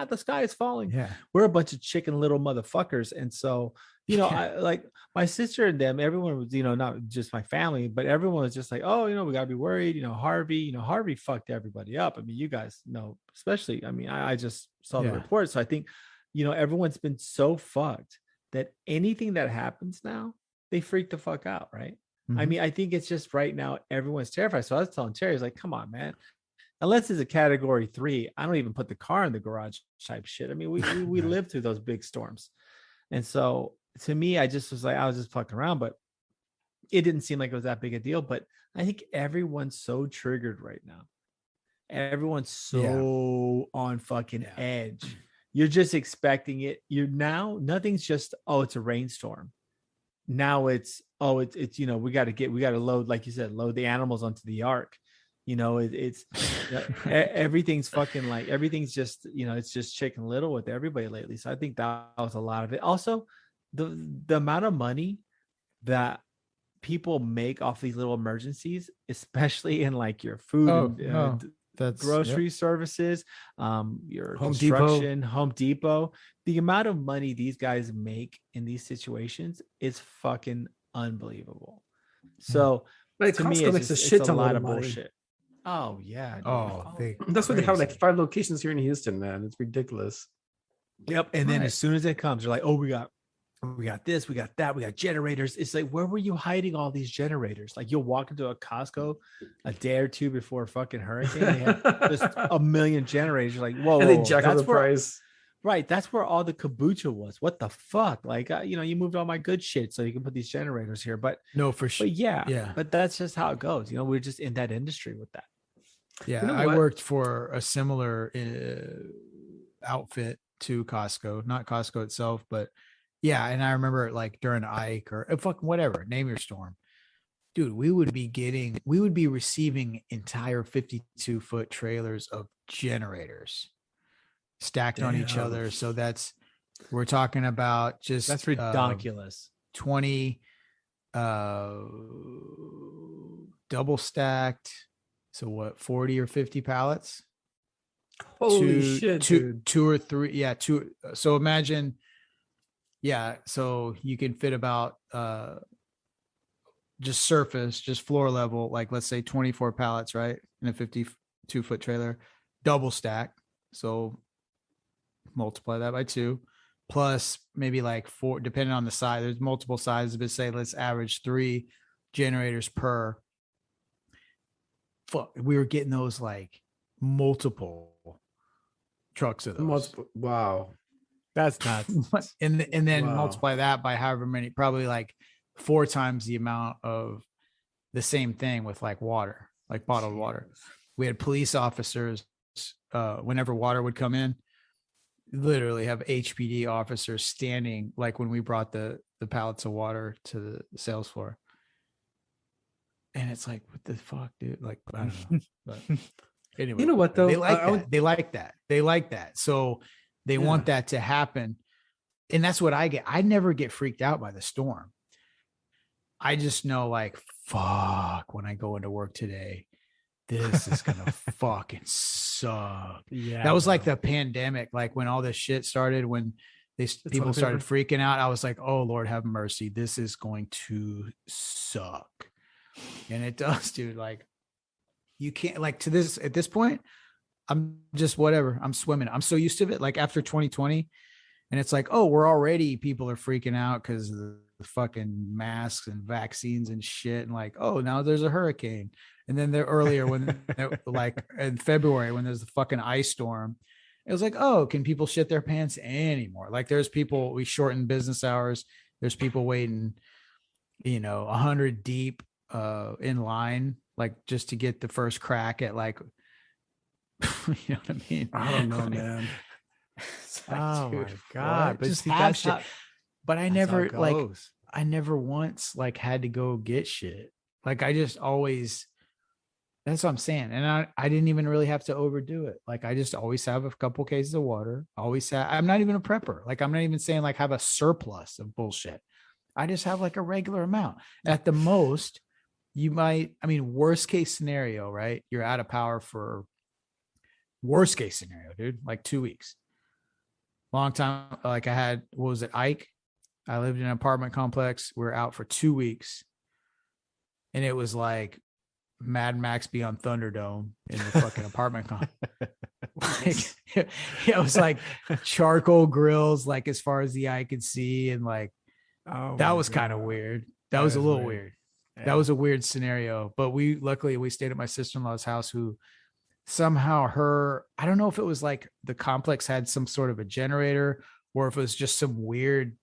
the sky is falling. Yeah. We're a bunch of chicken little motherfuckers. And so, you know, I like my sister and them, everyone was, you know, not just my family, but everyone was just like, oh, you know, we gotta be worried. You know, Harvey fucked everybody up. I mean, you guys know, especially, I mean, I just saw the report. So I think, you know, everyone's been so fucked that anything that happens now, they freak the fuck out, right? Mm-hmm. I mean, I think it's just right now, everyone's terrified. So I was telling Terry, I was like, come on, man. Unless it's a category 3, I don't even put the car in the garage type shit. I mean, we lived through those big storms. And so to me, I just was like, I was just fucking around, but it didn't seem like it was that big a deal. But I think everyone's so triggered right now. Everyone's so on fucking edge. You're just expecting it. You're now, nothing's just, it's a rainstorm. Now it's, you know, we got to load, like you said, load the animals onto the ark. You know, it's everything's fucking like, everything's just, you know, it's just Chicken Little with everybody lately. So I think that was a lot of it. Also, the amount of money that people make off these little emergencies, especially in like your food and grocery services, your construction, Home Depot, the amount of money these guys make in these situations is fucking unbelievable. So to me, it's a lot of bullshit. Oh yeah. That's why they have like 5 locations here in Houston, man. It's ridiculous. Yep. And then as soon as it comes, they're like, oh, we got this, we got that, we got generators. It's like, where were you hiding all these generators? Like you'll walk into a Costco a day or two before a fucking hurricane, they have just a million generators. You're like, whoa, and they jack up the price. Right. That's where all the kombucha was. What the fuck? Like, you know, you moved all my good shit so you can put these generators here. But no, for sure. But but that's just how it goes. You know, we're just in that industry with that. Yeah. You know, I worked for a similar outfit to Costco, not Costco itself, but yeah. And I remember like during Ike or fucking whatever, name your storm, dude, we would be receiving entire 52-foot trailers of generators stacked on each other. So we're talking about just that's ridiculous. 20 double stacked. So what, 40 or 50 pallets? Holy shit. Two or three. Yeah. 2. So imagine Yeah, so you can fit about just surface, just floor level, like let's say 24 pallets, right? In a 52-foot trailer, double stack. So multiply that by 2, plus maybe like 4, depending on the size. There's multiple sizes, but say let's average 3 generators per. Fuck, we were getting those like multiple trucks of those. Multiple. Wow. That's nuts. and then Wow. multiply that by however many, probably like 4 times the amount of the same thing with like water, like bottled water. We had police officers, whenever water would come in, literally have HPD officers standing, like when we brought the pallets of water to the sales floor. And it's like, what the fuck, dude? Like, I don't know. But anyway, You know what, though? They like that. They like that. They like that. So they want that to happen. And that's what I get. I never get freaked out by the storm. I just know, like, fuck, when I go into work today, this is gonna fucking suck. Yeah, that was like the pandemic, like when all this shit started, when people started freaking out. I was like, oh Lord, have mercy, this is going to suck. And it does, dude. Like, you can't, like, at this point, I'm just whatever. I'm swimming. I'm so used to it. Like after 2020, and it's like, oh, people are freaking out because of the fucking masks and vaccines and shit. And like, oh, now there's a hurricane. And then earlier when like in February, when there's the fucking ice storm, it was like, oh, can people shit their pants anymore? Like there's people, we shorten business hours. There's people waiting, 100 deep in line, like just to get the first crack at like, you know what I mean? I don't know, man. Oh dude, my God. but just have shit. But I never I never once like had to go get shit. Like I just always, that's what I'm saying. And I didn't even really have to overdo it. Like I just always have a couple cases of water. I'm not even a prepper. Like I'm not even saying like have a surplus of bullshit. I just have like a regular amount. At the most, you might, worst case scenario, right? You're out of power for worst case scenario, dude, like 2 weeks. Long time. Like I had, what was it, Ike? I lived in an apartment complex. We were out for 2 weeks. And it was like Mad Max Beyond Thunderdome in the fucking apartment complex. It was like charcoal grills, like as far as the eye could see. And like, that was kind of weird. That was a little weird. Yeah. That was a weird scenario. But luckily we stayed at my sister-in-law's house, who somehow I don't know if it was like the complex had some sort of a generator or if it was just some weird,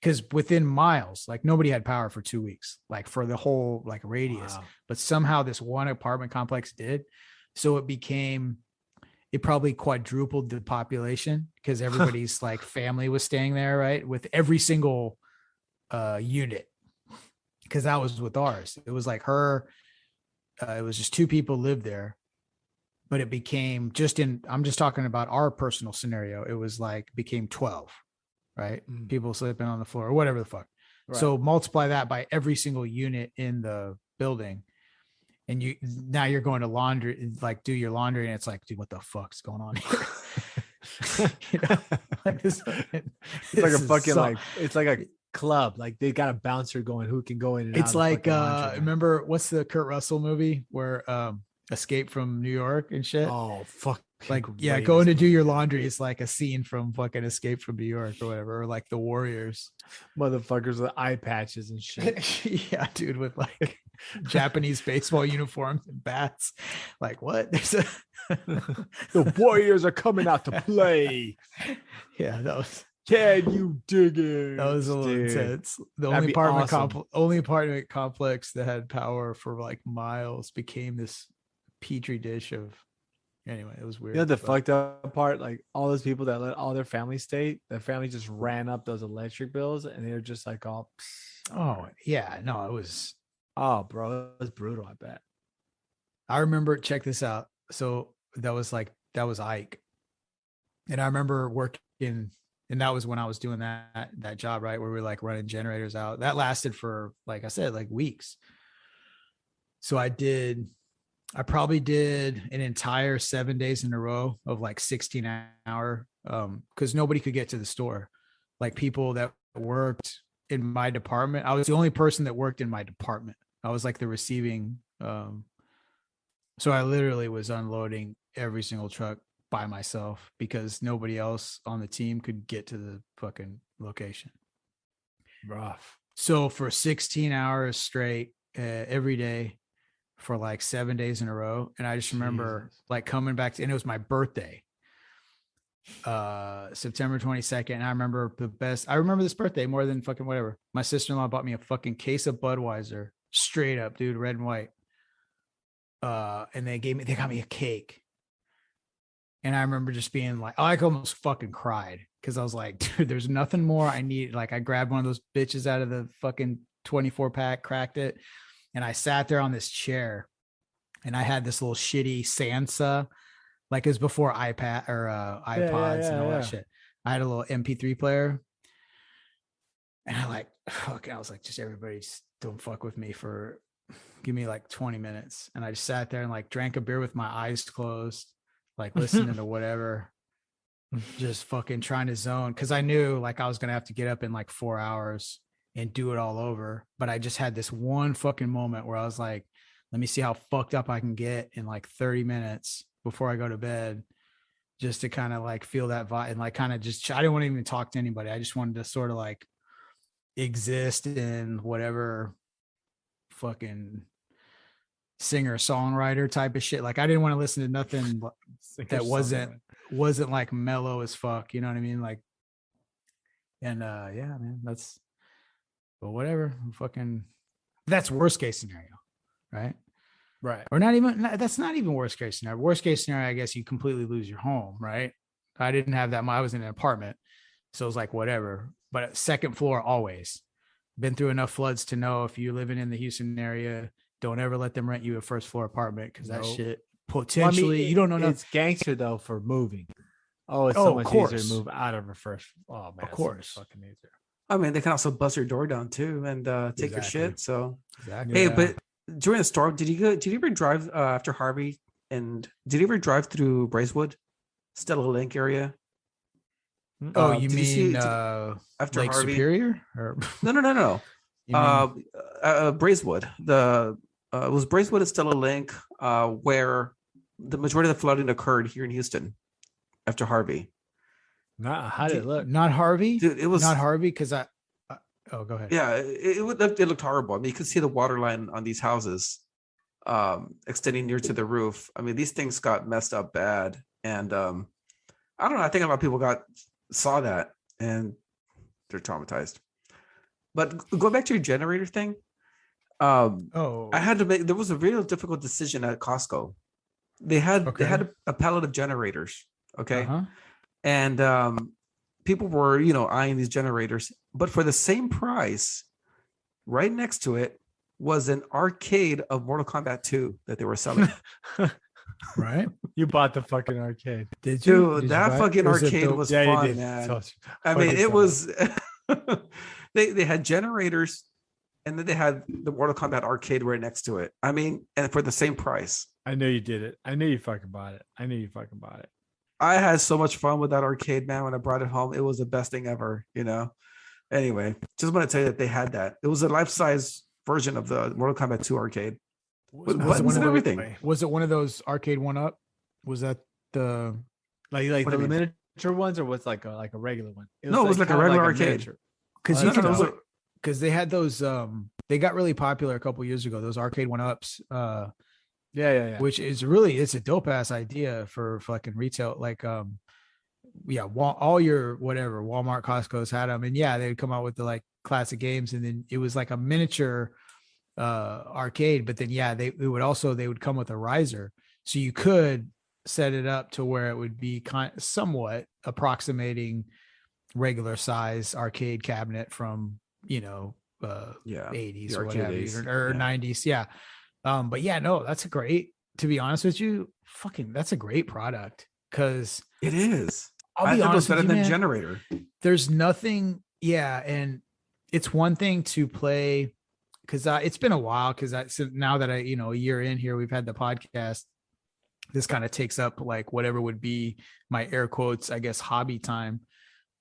because within miles, like nobody had power for 2 weeks, like for the whole like radius. Wow. But somehow this one apartment complex did. So it probably quadrupled the population because everybody's like family was staying there, right? With every single unit. Because that was with ours. It was like it was just 2 people lived there. But it became I'm just talking about our personal scenario. It was like became 12, right? Mm. People sleeping on the floor or whatever the fuck. Right. So multiply that by every single unit in the building. And now you're going to laundry, like do your laundry. And it's like, dude, what the fuck's going on here? Like it's like a fucking, like, it's like a club. Like they got a bouncer going who can go in and it's out. It's like, remember what's the Kurt Russell movie where, Escape from New York and shit? Oh fuck! Like going to do your laundry is like a scene from fucking Escape from New York or whatever, or like the Warriors, motherfuckers with eye patches and shit. Yeah, dude, with like Japanese baseball uniforms and bats. Like what? The Warriors are coming out to play. Yeah, that was. Can you dig it? That was a little intense. The only apartment complex that had power for like miles became this petri dish of. Anyway, it was weird. You know the fucked up part? Like all those people that let all their family stay, their family just ran up those electric bills, and they were just like all. Oh yeah, no, it was. Oh, bro, it was brutal. I bet. I remember. Check this out. So that was Ike, and I remember working. And that was when I was doing that job, right? Where we were like running generators out. That lasted for, like I said, like weeks. So I probably did an entire 7 days in a row of like 16-hour, because nobody could get to the store. like people that worked in my department. I was the only person that worked in my department. I was like the receiving. So I literally was unloading every single truck by myself because nobody else on the team could get to the fucking location. Rough. So for 16 hours straight, every day for like 7 days in a row. And I just remember like coming back to, and it was my birthday, September 22nd. And I remember this birthday more than fucking whatever. My sister-in-law bought me a fucking case of Budweiser, straight up, dude, red and white. And they got me a cake. And I remember just being like, I almost fucking cried because I was like, dude, there's nothing more I need. Like I grabbed one of those bitches out of the fucking 24 pack, cracked it. And I sat there on this chair and I had this little shitty Sansa, like it was before iPad or iPods and all that shit. I had a little MP3 player. And I was like, just everybody just don't fuck with me give me like 20 minutes. And I just sat there and like drank a beer with my eyes closed, like listening to whatever, just fucking trying to zone. Cause I knew like I was going to have to get up in like 4 hours and do it all over. But I just had this one fucking moment where I was like, let me see how fucked up I can get in like 30 minutes before I go to bed, just to kind of like feel that vibe and like kind of just, I didn't want to even talk to anybody. I just wanted to sort of like exist in whatever fucking singer songwriter type of shit. Like I didn't want to listen to nothing that wasn't like mellow as fuck. You know what I mean? Like, and yeah, man, but whatever, fucking, that's worst case scenario, right? Right. Or not even, that's not even worst case scenario. Worst case scenario, I guess you completely lose your home, right? I didn't have that. I was in an apartment. So it was like, whatever, but second floor, always. Been through enough floods to know if you're living in the Houston area, don't ever let them rent you a first floor apartment. Cause that shit potentially, you don't know. It's gangster though for moving. Oh, it's so much easier to move out of a first. Oh man, of course. So fucking easier. I mean, they can also bust your door down too and take your shit. So, exactly. Hey, but during the storm, did you ever drive after Harvey? And did you ever drive through Bracewood, Stella Lake area? Oh, you mean after Lake Harvey? Superior? Or No. Bracewood. It was Bracewood and Stella Lake, where the majority of the flooding occurred here in Houston after Harvey. How did it look? Not Harvey, dude. It was not Harvey because oh, go ahead. Yeah, it looked horrible. I mean, you could see the water line on these houses extending near to the roof. I mean, these things got messed up bad, and I don't know. I think a lot of people saw that and they're traumatized. But go back to your generator thing. I had to make. There was a real difficult decision at Costco. They had a pallet of generators. Okay. Uh-huh. And people were, eyeing these generators, but for the same price, right next to it was an arcade of Mortal Kombat 2 that they were selling. Right? You bought the fucking arcade. Did you? Dude, that fucking arcade was fun, man. I mean, it was. They had generators, and then they had the Mortal Kombat arcade right next to it. I mean, and for the same price. I knew you did it. I knew you fucking bought it. I had so much fun with that arcade, man. When I brought it home, it was the best thing ever, Anyway, just want to tell you that they had that. It was a life-size version of the Mortal Kombat 2 arcade. With buttons and everything. Was it one of those arcade 1-up? Was that the like the miniature ones, or what's like a regular one? It was like a regular arcade. Because they had those. They got really popular a couple years ago. Those arcade 1-ups. Yeah. Which is really, it's a dope ass idea for fucking retail. Like, all your whatever Walmart, Costco's had them, and they'd come out with the like classic games, and then it was like a miniature arcade. But then they would come with a riser, so you could set it up to where it would be somewhat approximating regular size arcade cabinet from 80s or whatever, or 90s. But that's to be honest with you, that's a great product, because it is. I'll be honest with you, man, generator. There's nothing. And it's one thing to play, because it's been a while, so now that a year in here, we've had the podcast, this kind of takes up like whatever would be my air quotes, I guess, hobby time.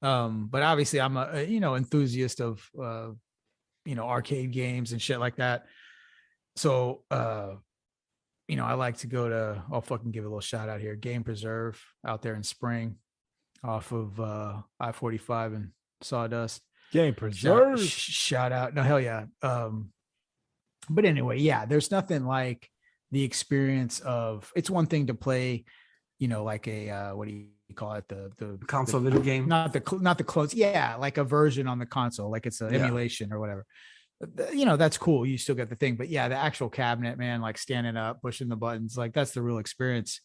But obviously I'm a enthusiast of arcade games and shit like that. So I like to go to, I'll fucking give a little shout out here, Game Preserve out there in Spring off of I-45 and Sawdust. Game Preserve. Shout out. No, hell yeah. But anyway, yeah, there's nothing like the experience of, it's one thing to play, like a what do you call it, the console video game, not the close, yeah, like a version on the console, like it's an emulation or whatever. That's cool, you still get the thing, but yeah, the actual cabinet, man, like standing up, pushing the buttons, like that's the real experience.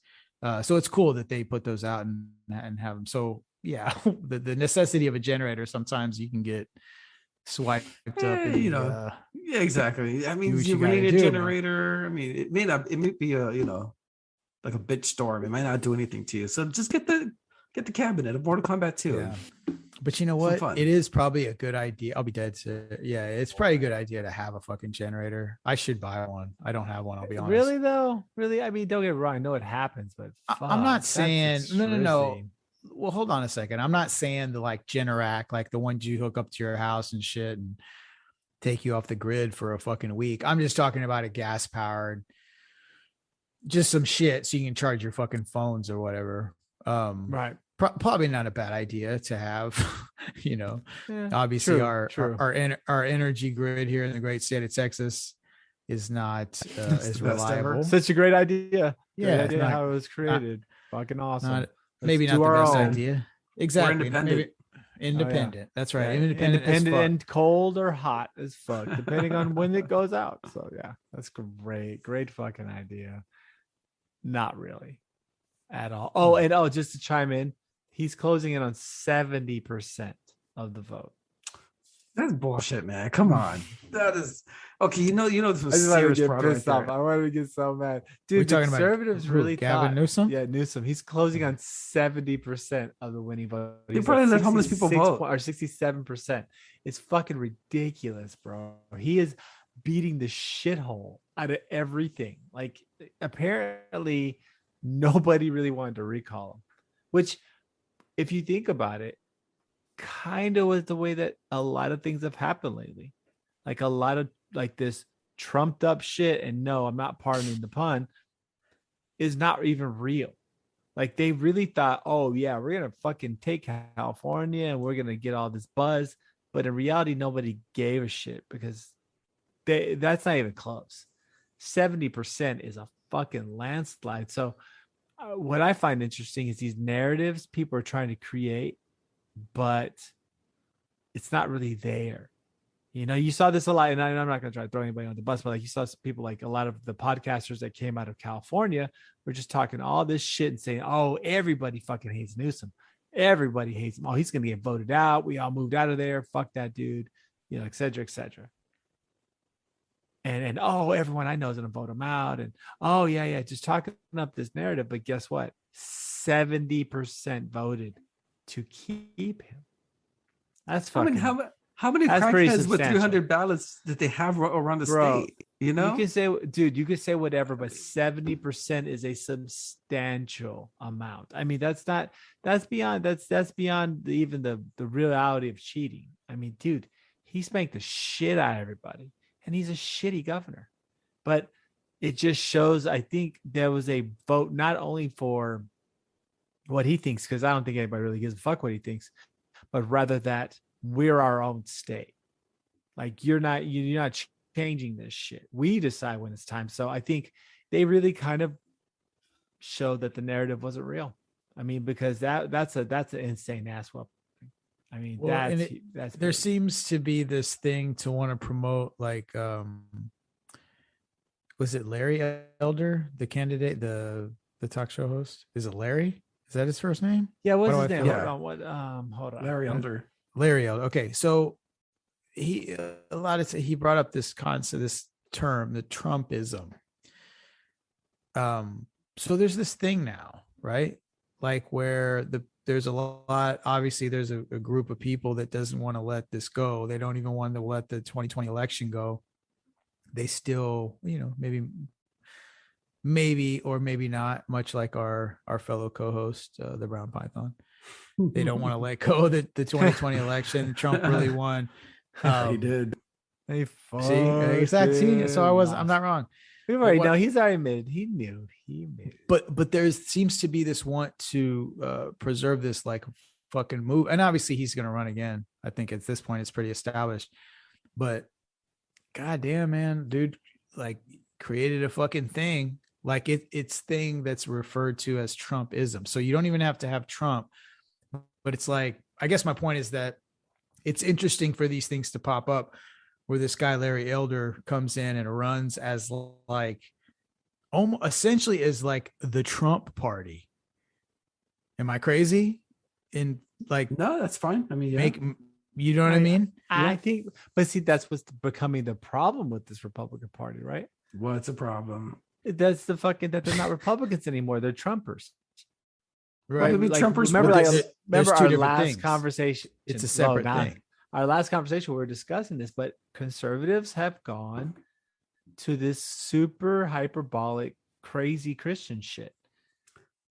So it's cool that they put those out and have them. So yeah, the necessity of a generator, sometimes you can get swiped up and, yeah, exactly. I mean, you need a generator, man. I mean, it may be a like a bitch storm. It might not do anything to you. So just get the cabinet of Mortal Kombat 2. Yeah. But you know what? It is probably a good idea. I'll be dead to yeah, it's probably a good idea to have a fucking generator. I should buy one. I don't have one, I'll be honest. Really though? Really? I mean, don't get me wrong. I know it happens, but I'm not saying no. Well, hold on a second. I'm not saying the like Generac, like the ones you hook up to your house and shit and take you off the grid for a fucking week. I'm just talking about a gas powered, just some shit so you can charge your fucking phones or whatever. Right. Probably not a bad idea to have, obviously our energy grid here in the great state of Texas is not as reliable. Such a great idea. Yeah. Great idea how it was created. Fucking awesome. Maybe not the best idea. Exactly. Independent. Oh, yeah. That's right. Yeah. Independent and cold or hot as fuck, depending on when it goes out. So yeah, that's great. Great fucking idea. Not really at all. Oh, and just to chime in, he's closing in on 70% of the vote. That's bullshit, man. Come on. That is okay. This was I serious get problem pissed right off. there. I wanted to get so mad. Dude, the conservatives really Gavin thought, Newsom? Yeah, Newsom. He's closing on 70% of the winning vote. They probably let homeless people vote. Or 67%. It's fucking ridiculous, bro. He is beating the shithole out of everything. Like, apparently nobody really wanted to recall him, which, if you think about it, kind of was the way that a lot of things have happened lately. Like a lot of like this trumped up shit, and no, I'm not pardoning the pun, is not even real. Like they really thought, oh yeah, we're gonna fucking take California and we're gonna get all this buzz, but in reality, nobody gave a shit because that's not even close. 70% is a fucking landslide. So what I find interesting is these narratives people are trying to create, but it's not really there. You saw this a lot, and I'm not going to try to throw anybody on the bus, but like you saw some people, like a lot of the podcasters that came out of California were just talking all this shit and saying, oh, everybody fucking hates Newsom. Everybody hates him. Oh, he's going to get voted out. We all moved out of there. Fuck that dude, et cetera, et cetera. And oh, everyone I know is going to vote him out. And oh, yeah, just talking up this narrative. But guess what? 70% voted to keep him. That's fucking. How many crackheads with 300 ballots did they have around the state? You can say, dude, you can say whatever, but 70% is a substantial amount. I mean, that's beyond even the reality of cheating. I mean, dude, he spanked the shit out of everybody, and he's a shitty governor. But it just shows, I think there was a vote not only for what he thinks, because I don't think anybody really gives a fuck what he thinks, but rather that we're our own state. Like you're not changing this shit. We decide when it's time. So I think they really kind of showed that the narrative wasn't real. I mean, because that's an insane ass whooping. I mean, that's there seems to be this thing to want to promote, like was it Larry Elder, the candidate, the talk show host? Is it Larry? Is that his first name? Yeah, what's his name? Yeah. Hold on. Larry Elder. Larry Elder. Okay, so he brought up this concept, this term, the Trumpism. So there's this thing now, right? Like where there's a lot. Obviously, there's a group of people that doesn't want to let this go. They don't even want to let the 2020 election go. They still, maybe or maybe not, much like our fellow co-host, the Brown Python. They don't want to let go of the 2020 election. Trump really won. He did. They See, exactly. So I'm not wrong. We've already know he's already admitted he knew. But there seems to be this want to preserve this like fucking move, and obviously he's going to run again. I think at this point it's pretty established. But goddamn, man, dude, like created a fucking thing, like it's thing that's referred to as Trumpism. So you don't even have to have Trump, but it's like, I guess my point is that it's interesting for these things to pop up, where this guy Larry Elder comes in and runs as like almost essentially as like the Trump party. Am I crazy? In like, No, that's fine. I mean, yeah. You know what I mean? I think, but see, that's what's becoming the problem with this Republican Party, right? What's a problem? That's the fucking that they're not Republicans anymore. They're Trumpers. Right. Like, Trumpers. Remember our last conversation. It's a separate thing. Our last conversation, we were discussing this, but conservatives have gone to this super hyperbolic, crazy Christian shit,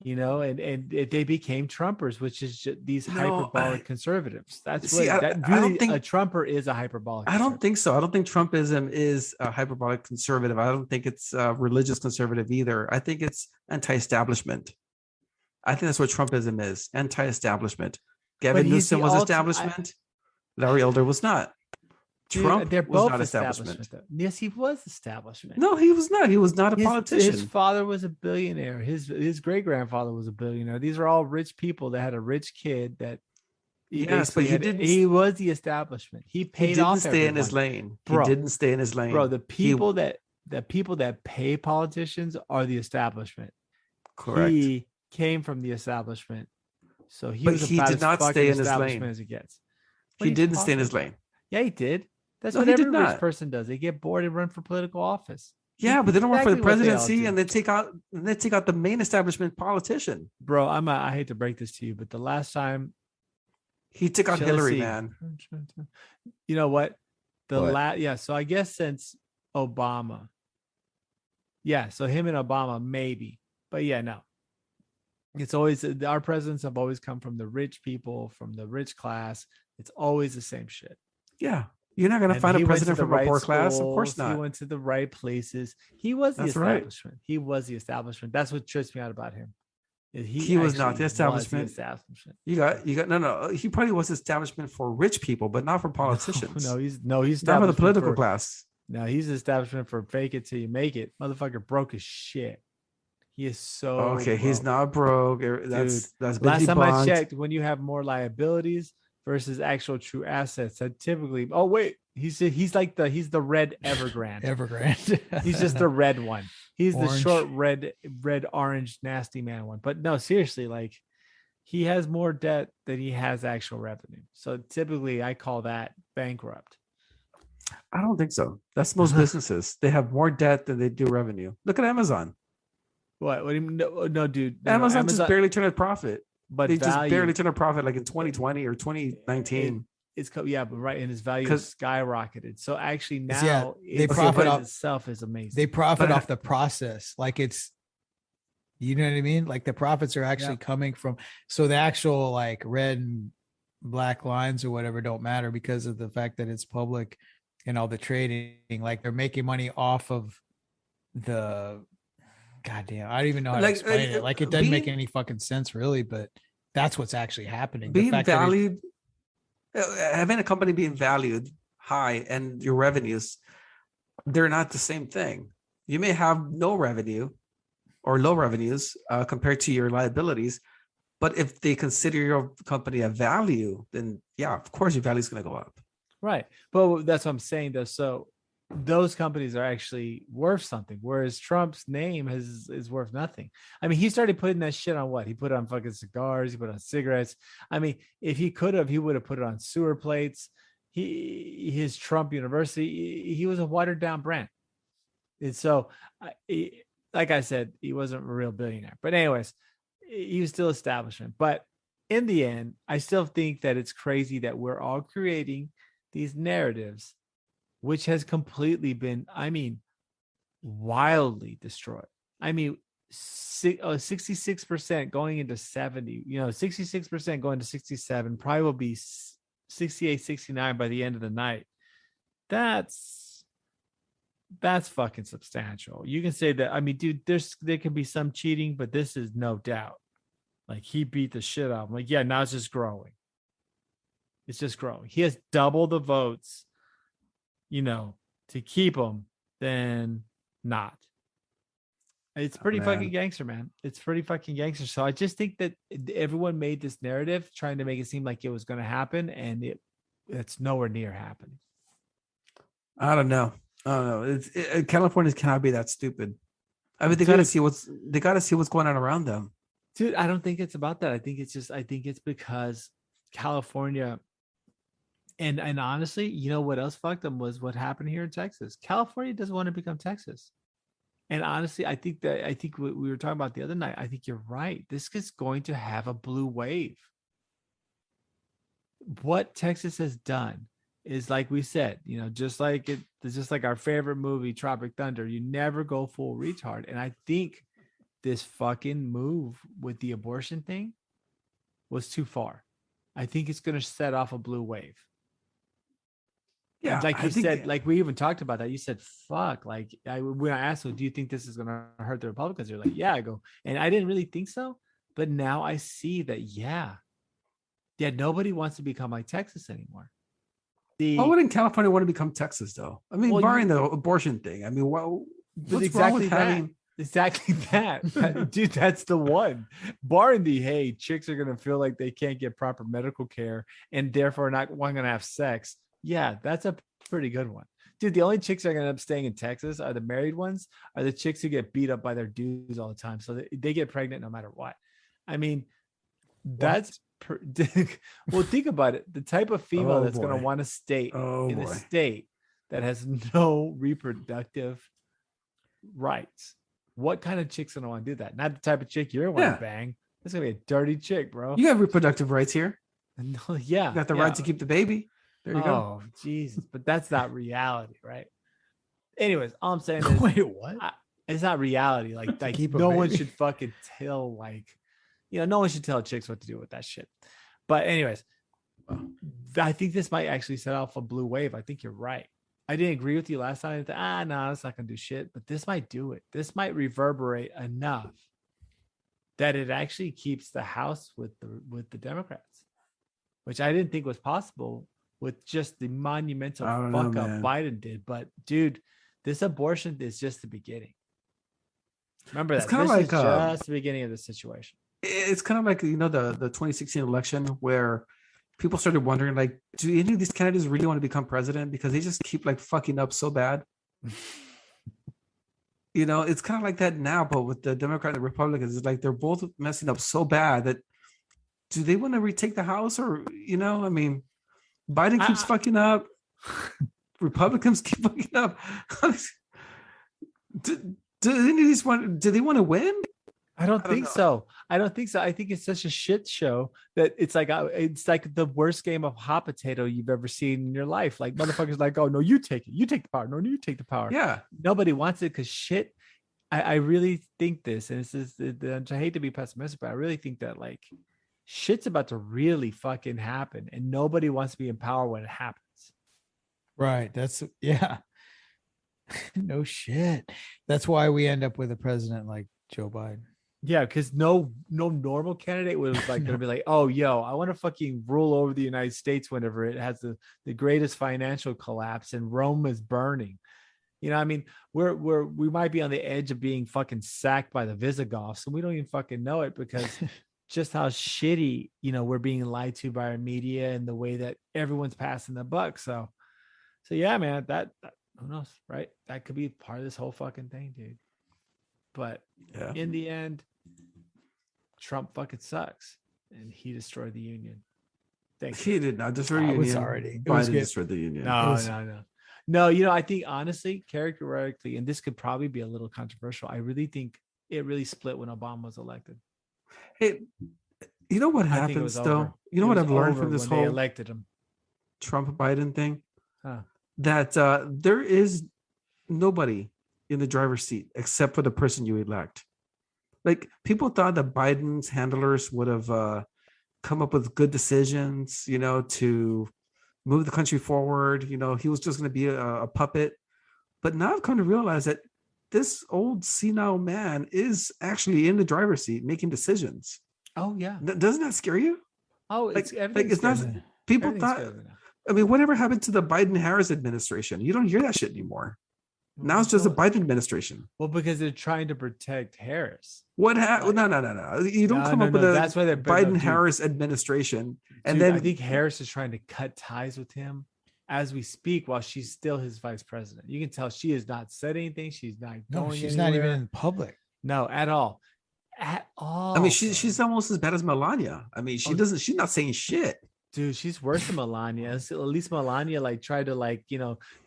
you know, and they became Trumpers, which is just these hyperbolic conservatives. That's what I don't think a Trumper is a hyperbolic. I don't think so. I don't think Trumpism is a hyperbolic conservative. I don't think it's a religious conservative either. I think it's anti-establishment. I think that's what Trumpism is, anti-establishment. Gavin Newsom was establishment. Larry Elder was not. Trump was not establishment. Yes, he was establishment. No, he was not. He was not a politician. His father was a billionaire. His great grandfather was a billionaire. These are all rich people that had a rich kid that. Yes, but he was the establishment. He paid off. He didn't stay in his lane. Bro, he didn't stay in his lane. Bro, the people that pay politicians are the establishment. Correct. He came from the establishment, so he did not stay in his lane as it gets. He didn't stay in his lane. Yeah, he did. That's what every rich person does. They get bored and run for political office. Yeah, but they don't run for the presidency, and they take out the main establishment politician. Bro, I hate to break this to you, but the last time he took out Hillary, man. You know what? So I guess since Obama. Yeah, so him and Obama maybe. But yeah, no. It's always our presidents have always come from the rich people, from the rich class. It's always the same shit. Yeah. You're not going to find a president from a poor class. Of course not. He went to the right places. He was the establishment. He was the establishment. That's what trips me out about him. He was not the establishment. You got no. He probably was establishment for rich people, but not for politicians. He's not for the political class. No, he's the establishment for fake it till you make it. Motherfucker broke as shit. He is so okay. Broke. He's not broke. That's last time I checked. When you have more liabilities versus actual true assets, that typically. Oh wait, he's the red Evergreen. Evergreen. He's just the red one. He's orange. The short red orange nasty man one. But no, seriously, like he has more debt than he has actual revenue. So typically, I call that bankrupt. I don't think so. That's most businesses. They have more debt than they do revenue. Look at Amazon. What do you mean? No, dude. Amazon just barely turned a profit. But they just barely turned a profit like in 2020 or 2019. But right, and his value skyrocketed. So actually now they profit off itself is amazing. They profit off the process. Like it's, you know what I mean? Like the profits are actually coming from, so the actual like red and black lines or whatever don't matter because of the fact that it's public and all the trading. Like they're making money off of the, goddamn, I don't even know how to explain it. Like it doesn't make any fucking sense really, but that's what's actually happening. Being valued, having a company being valued high and your revenues, they're not the same thing. You may have no revenue or low revenues compared to your liabilities, but if they consider your company a value, then yeah, of course your value is going to go up. Right. But that's what I'm saying though. So those companies are actually worth something, whereas Trump's name is worth nothing. I mean, he started putting that shit on what? He put on fucking cigars, he put on cigarettes. I mean, if he could have, he would have put it on sewer plates. His Trump University, he was a watered down brand. And so, like I said, he wasn't a real billionaire. But anyways, he was still establishment. But in the end, I still think that it's crazy that we're all creating these narratives which has completely been, wildly destroyed. 66% going into 70, 66% going to 67, probably will be 68, 69 by the end of the night. That's fucking substantial. You can say that. I mean, dude, there can be some cheating, but this is no doubt. Like, he beat the shit out of him. Like, yeah, now it's just growing. It's just growing. He has double the votes, to keep him than not. It's pretty fucking gangster, man. It's pretty fucking gangster. So I just think that everyone made this narrative trying to make it seem like it was going to happen, and it's nowhere near happening. I don't know. Californians cannot be that stupid. I mean, they got to see what's going on around them. Dude, I don't think it's about that. I think it's because California, and honestly, you know what else fucked them was what happened here in Texas. California doesn't want to become Texas. And honestly, I think what we were talking about the other night, I think you're right. This is going to have a blue wave. What Texas has done is, like we said, just like our favorite movie, Tropic Thunder, you never go full retard. And I think this fucking move with the abortion thing was too far. I think it's going to set off a blue wave. Yeah, like you said, like we even talked about that. You said, "Fuck!" Like when I asked you, "Do you think this is going to hurt the Republicans?" You're like, "Yeah." I go, and I didn't really think so, but now I see that. Yeah, nobody wants to become like Texas anymore. Why wouldn't California want to become Texas, though? I mean, barring the abortion thing. I mean, what's wrong with having? Exactly that. Dude, that's the one. Barring the, hey, chicks are going to feel like they can't get proper medical care and therefore not going to have sex. Yeah, that's a pretty good one. Dude, the only chicks that are going to end up staying in Texas are the married ones, are the chicks who get beat up by their dudes all the time. So they get pregnant no matter what. I mean, that's... well, think about it. The type of female that's going to want to stay in a state that has no reproductive rights. What kind of chick's going to want to do that? Not the type of chick you're going to bang. It's going to be a dirty chick, bro. You have reproductive rights here. No, yeah. You got the right to keep the baby. There you go. Oh, Jesus. But that's not reality, right? Anyways, all I'm saying is, wait, what? It's not reality. Like no one should fucking tell, no one should tell chicks what to do with that shit. But anyways, I think this might actually set off a blue wave. I think you're right. I didn't agree with you last time. No, it's not going to do shit. But this might do it. This might reverberate enough that it actually keeps the House with the Democrats, which I didn't think was possible with just the monumental fuck up Biden did. But dude, this abortion is just the beginning. Remember that. This is just the beginning of the situation. It's kind of like, the 2016 election where people started wondering, like, do any of these candidates really want to become president? Because they just keep fucking up so bad. It's kind of like that now, but with the Democrat and the Republicans, it's like they're both messing up so bad that do they want to retake the House? Or, I mean, Biden keeps fucking up. Republicans keep fucking up. Do any of these do they want to win? I don't think so. I think it's such a shit show that it's like the worst game of hot potato you've ever seen in your life. Like, motherfuckers like, oh no, you take it. You take the power. No, you take the power. Yeah. Nobody wants it because shit. I really think this, and I hate to be pessimistic, but I really think that shit's about to really fucking happen, and nobody wants to be in power when it happens. Right. No shit. That's why we end up with a president like Joe Biden. Yeah, because no normal candidate was gonna be like, oh, yo, I want to fucking rule over the United States whenever it has the greatest financial collapse and Rome is burning. I mean, we might be on the edge of being fucking sacked by the Visigoths, and we don't even fucking know it because just how shitty, we're being lied to by our media and the way that everyone's passing the buck. So yeah, man, that who knows, right? That could be part of this whole fucking thing, dude. But in the end, Trump fucking sucks, and he destroyed the union. Thanks. He did not destroy the union. Biden destroyed the union. No. I think honestly, characteristically, and this could probably be a little controversial, I really think it really split when Obama was elected. Hey, you know what happens though? Over. You know what I've learned from this whole they elected him. Trump Biden thing? That there is nobody in the driver's seat except for the person you elect. Like people thought that Biden's handlers would have come up with good decisions, to move the country forward. He was just going to be a puppet. But now I've come to realize that this old senile man is actually in the driver's seat making decisions. Oh yeah. Doesn't that scare you? Oh, it's not. People thought. I mean, whatever happened to the Biden-Harris administration? You don't hear that shit anymore. Now it's just the Biden administration. Well, because they're trying to protect Harris. What happened? No. You don't come up with that's why a Biden-Harris administration. And then I think Harris is trying to cut ties with him as we speak while she's still his vice president. You can tell she has not said anything. She's not going she's anywhere. not even in public. No, at all. At all. I mean, she's almost as bad as Melania. I mean, she's not saying shit. Dude, she's worse than Melania. At least Melania tried to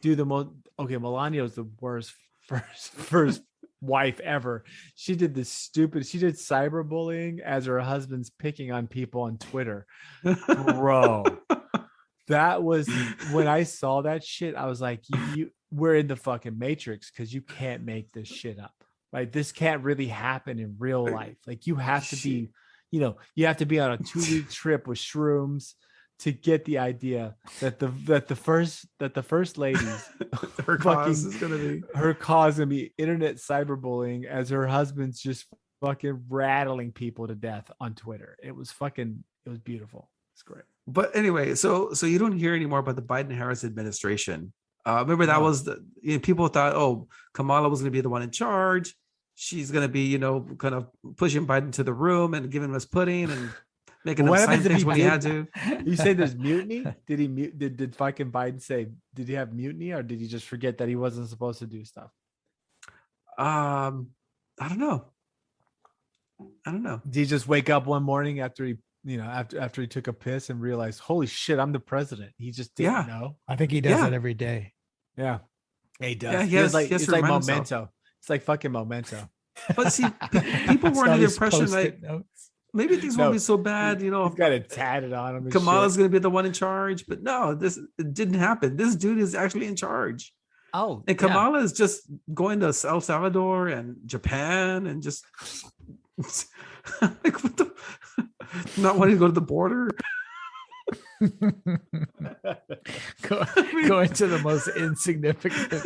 do the most. Okay, Melania was the worst first wife ever. She did cyberbullying as her husband's picking on people on Twitter. Bro, that was when I saw that shit. I was like, we're in the fucking Matrix because you can't make this shit up. Like this can't really happen in real life. Like you have to be, you have to be on a 2-week trip with shrooms to get the idea that the first lady's her cause is gonna be internet cyberbullying as her husband's just fucking rattling people to death on Twitter. It was beautiful. It's great. But anyway, so you don't hear anymore about the Biden-Harris administration. Remember that was people thought, oh, Kamala was going to be the one in charge. She's going to be, kind of pushing Biden to the room and giving him his pudding and making him sign things when he had to. You say there's mutiny? Did he mute? Did fucking Biden say? Did he have mutiny, or did he just forget that he wasn't supposed to do stuff? I don't know. Did he just wake up one morning after he, after he took a piss and realized, holy shit, I'm the president? He just didn't know. I think he does that every day. Yeah, he does. Yeah, it's like Memento. Himself. It's like fucking Memento. But see, people were under the impression like maybe things won't be so bad. He's got it tatted on him. Kamala's going to be the one in charge, but no, it didn't happen. This dude is actually in charge. Oh, and Kamala is just going to El Salvador and Japan and just like what the not wanting to go to the border. Going to the most insignificant.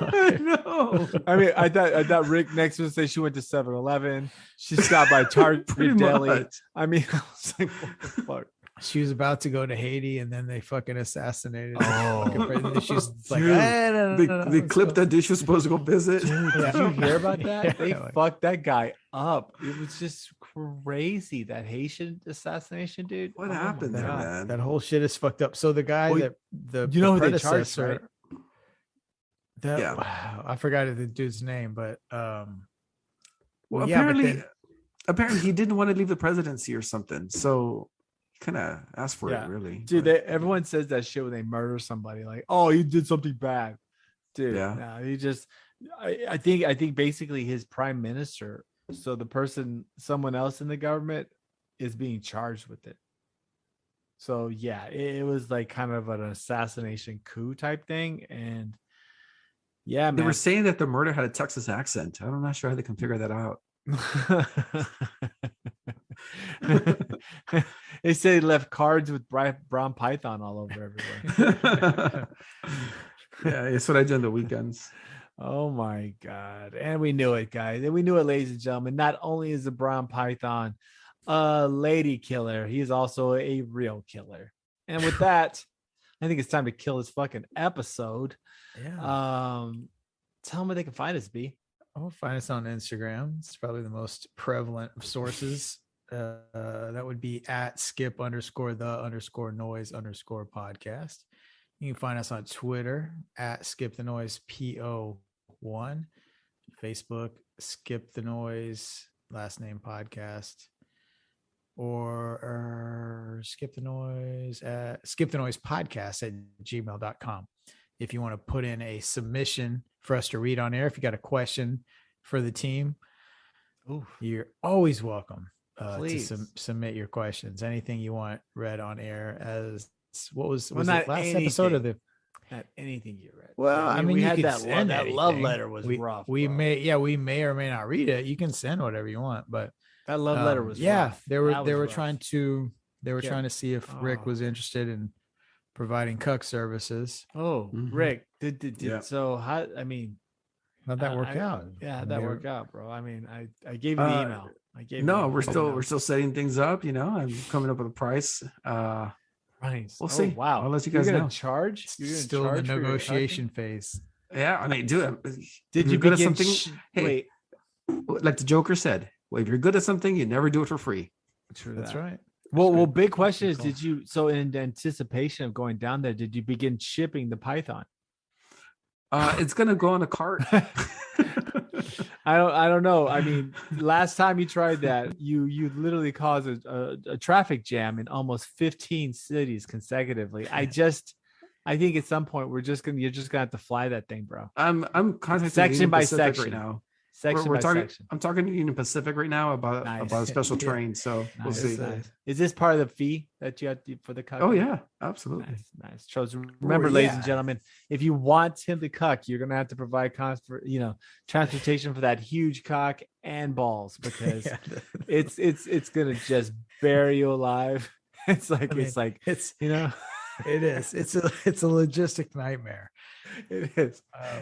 I know. I mean, I thought Rick next would say she went to 7-Eleven. She stopped by Target Deli. I mean, I was like, what the fuck? She was about to go to Haiti, and then they fucking assassinated her. Oh, she's like, they clipped that dude she was supposed to go visit. Dude, did you hear about that? They fucked that guy up. It was just crazy, that Haitian assassination, dude. What happened there, man? That whole shit is fucked up. So the guy who they charged, right? Wow, I forgot the dude's name, but apparently he didn't want to leave the presidency or something. So kind of asked for it, really. Dude, everyone says that shit when they murder somebody, like, oh, you did something bad. Dude, he just I think basically his prime minister, so someone else in the government is being charged with it. So yeah, it was like kind of an assassination coup type thing. And yeah, man. They were saying that the murder had a Texas accent. I'm not sure how they can figure that out. They say he left cards with brown python all over everywhere. Yeah, it's what I do on the weekends. Oh my god. And we knew it, guys. And we knew it, ladies and gentlemen. Not only is the brown python a lady killer, he's also a real killer. And with that, I think it's time to kill this fucking episode. Yeah. Tell them where they can find us, B. Find us on Instagram. It's probably the most prevalent of sources. That would be at skip_the_noise_podcast. You can find us on Twitter at skip the noise PO1, Facebook skip the noise last name podcast, or skip the noise podcast at gmail.com. If you want to put in a submission for us to read on air, if you got a question for the team, you're always welcome to submit your questions. Anything you want read on air. As what was the last episode of the Not anything you read. Well, I mean, we you had could that send that love anything. letter was rough. We bro. may or may not read it. You can send whatever you want, but That love letter was rough. they That were was rough. trying to see if Rick was interested in providing cuck services. Oh, Mhm. Rick, did Yeah. so how? I mean, How'd that work out? Yeah, how'd that work out, bro? I mean, I gave you the email. I gave. No, you we're the still email. we're still setting things up. I'm coming up with a price. Nice. We'll see. Wow. I'll let you You're guys gonna know. charge? You're gonna Still in charge the for your negotiation phase. Yeah, I mean, dude. Did if you you're good at begin? something? Hey, Wait. like the Joker said, well, if you're good at something, you never do it for free. True. That's right. Well, big question is, Cool. did you? So, in anticipation of going down there, did you begin shipping the python? It's gonna go on a cart. I don't know. I mean, last time you tried that, you literally caused a traffic jam in almost 15 cities consecutively. I think at some point you're just gonna have to fly that thing, bro. I'm contacting Section Union by Pacific section. right now. Section We're by talking. section. I'm talking to Union Pacific right now about Nice. a special Yeah. train. So we'll Nice, see. nice. Is this part of the fee that you have for the cuck? Oh yeah, absolutely. Nice. So remember, ladies and yeah. gentlemen, if you want him to cuck, you're gonna have to provide transportation for that huge cock and balls, because Yeah. it's gonna just bury you alive. It's like it's you know. it is. It's a logistic nightmare. It is.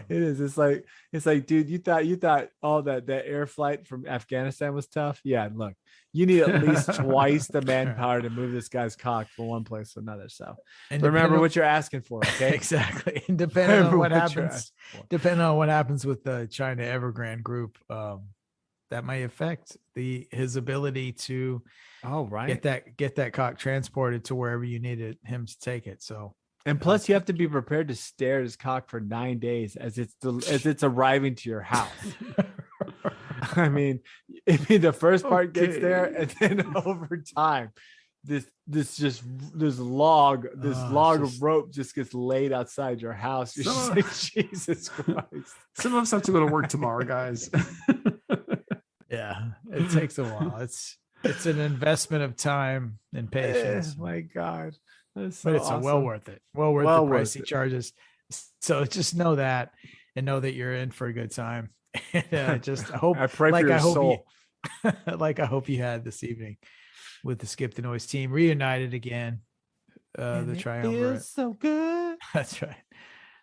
It is. It's like, dude, you thought all that air flight from Afghanistan was tough. Yeah, look, you need at least twice the manpower to move this guy's cock from one place to another. So And remember what you're asking for, okay? Exactly. And depending on Remember what you're happens, asking for. depending on what happens with the China Evergreen group, that may affect his ability to Oh, right. get that cock transported to wherever you needed him to take it. So, And plus, you have to be prepared to stare at his cock for 9 days as it's arriving to your house. I mean, the first part gets there, and then over time, this log of rope just gets laid outside your house. You're just like, Jesus Christ. Some of us have to go to work tomorrow, guys. yeah, it takes a while. It's an investment of time and patience. My God. That's But so it's awesome. well worth it. Well worth Well the worth price he it. charges. So just know that, and know that you're in for a good time. And just hope, I pray for your I hope soul. like I hope you had this evening with the Skip the Noise team reunited again. And The it triumvirate. feels so good. That's right.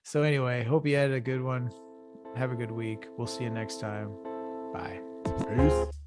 So anyway, hope you had a good one. Have a good week. We'll see you next time. Bye. Peace.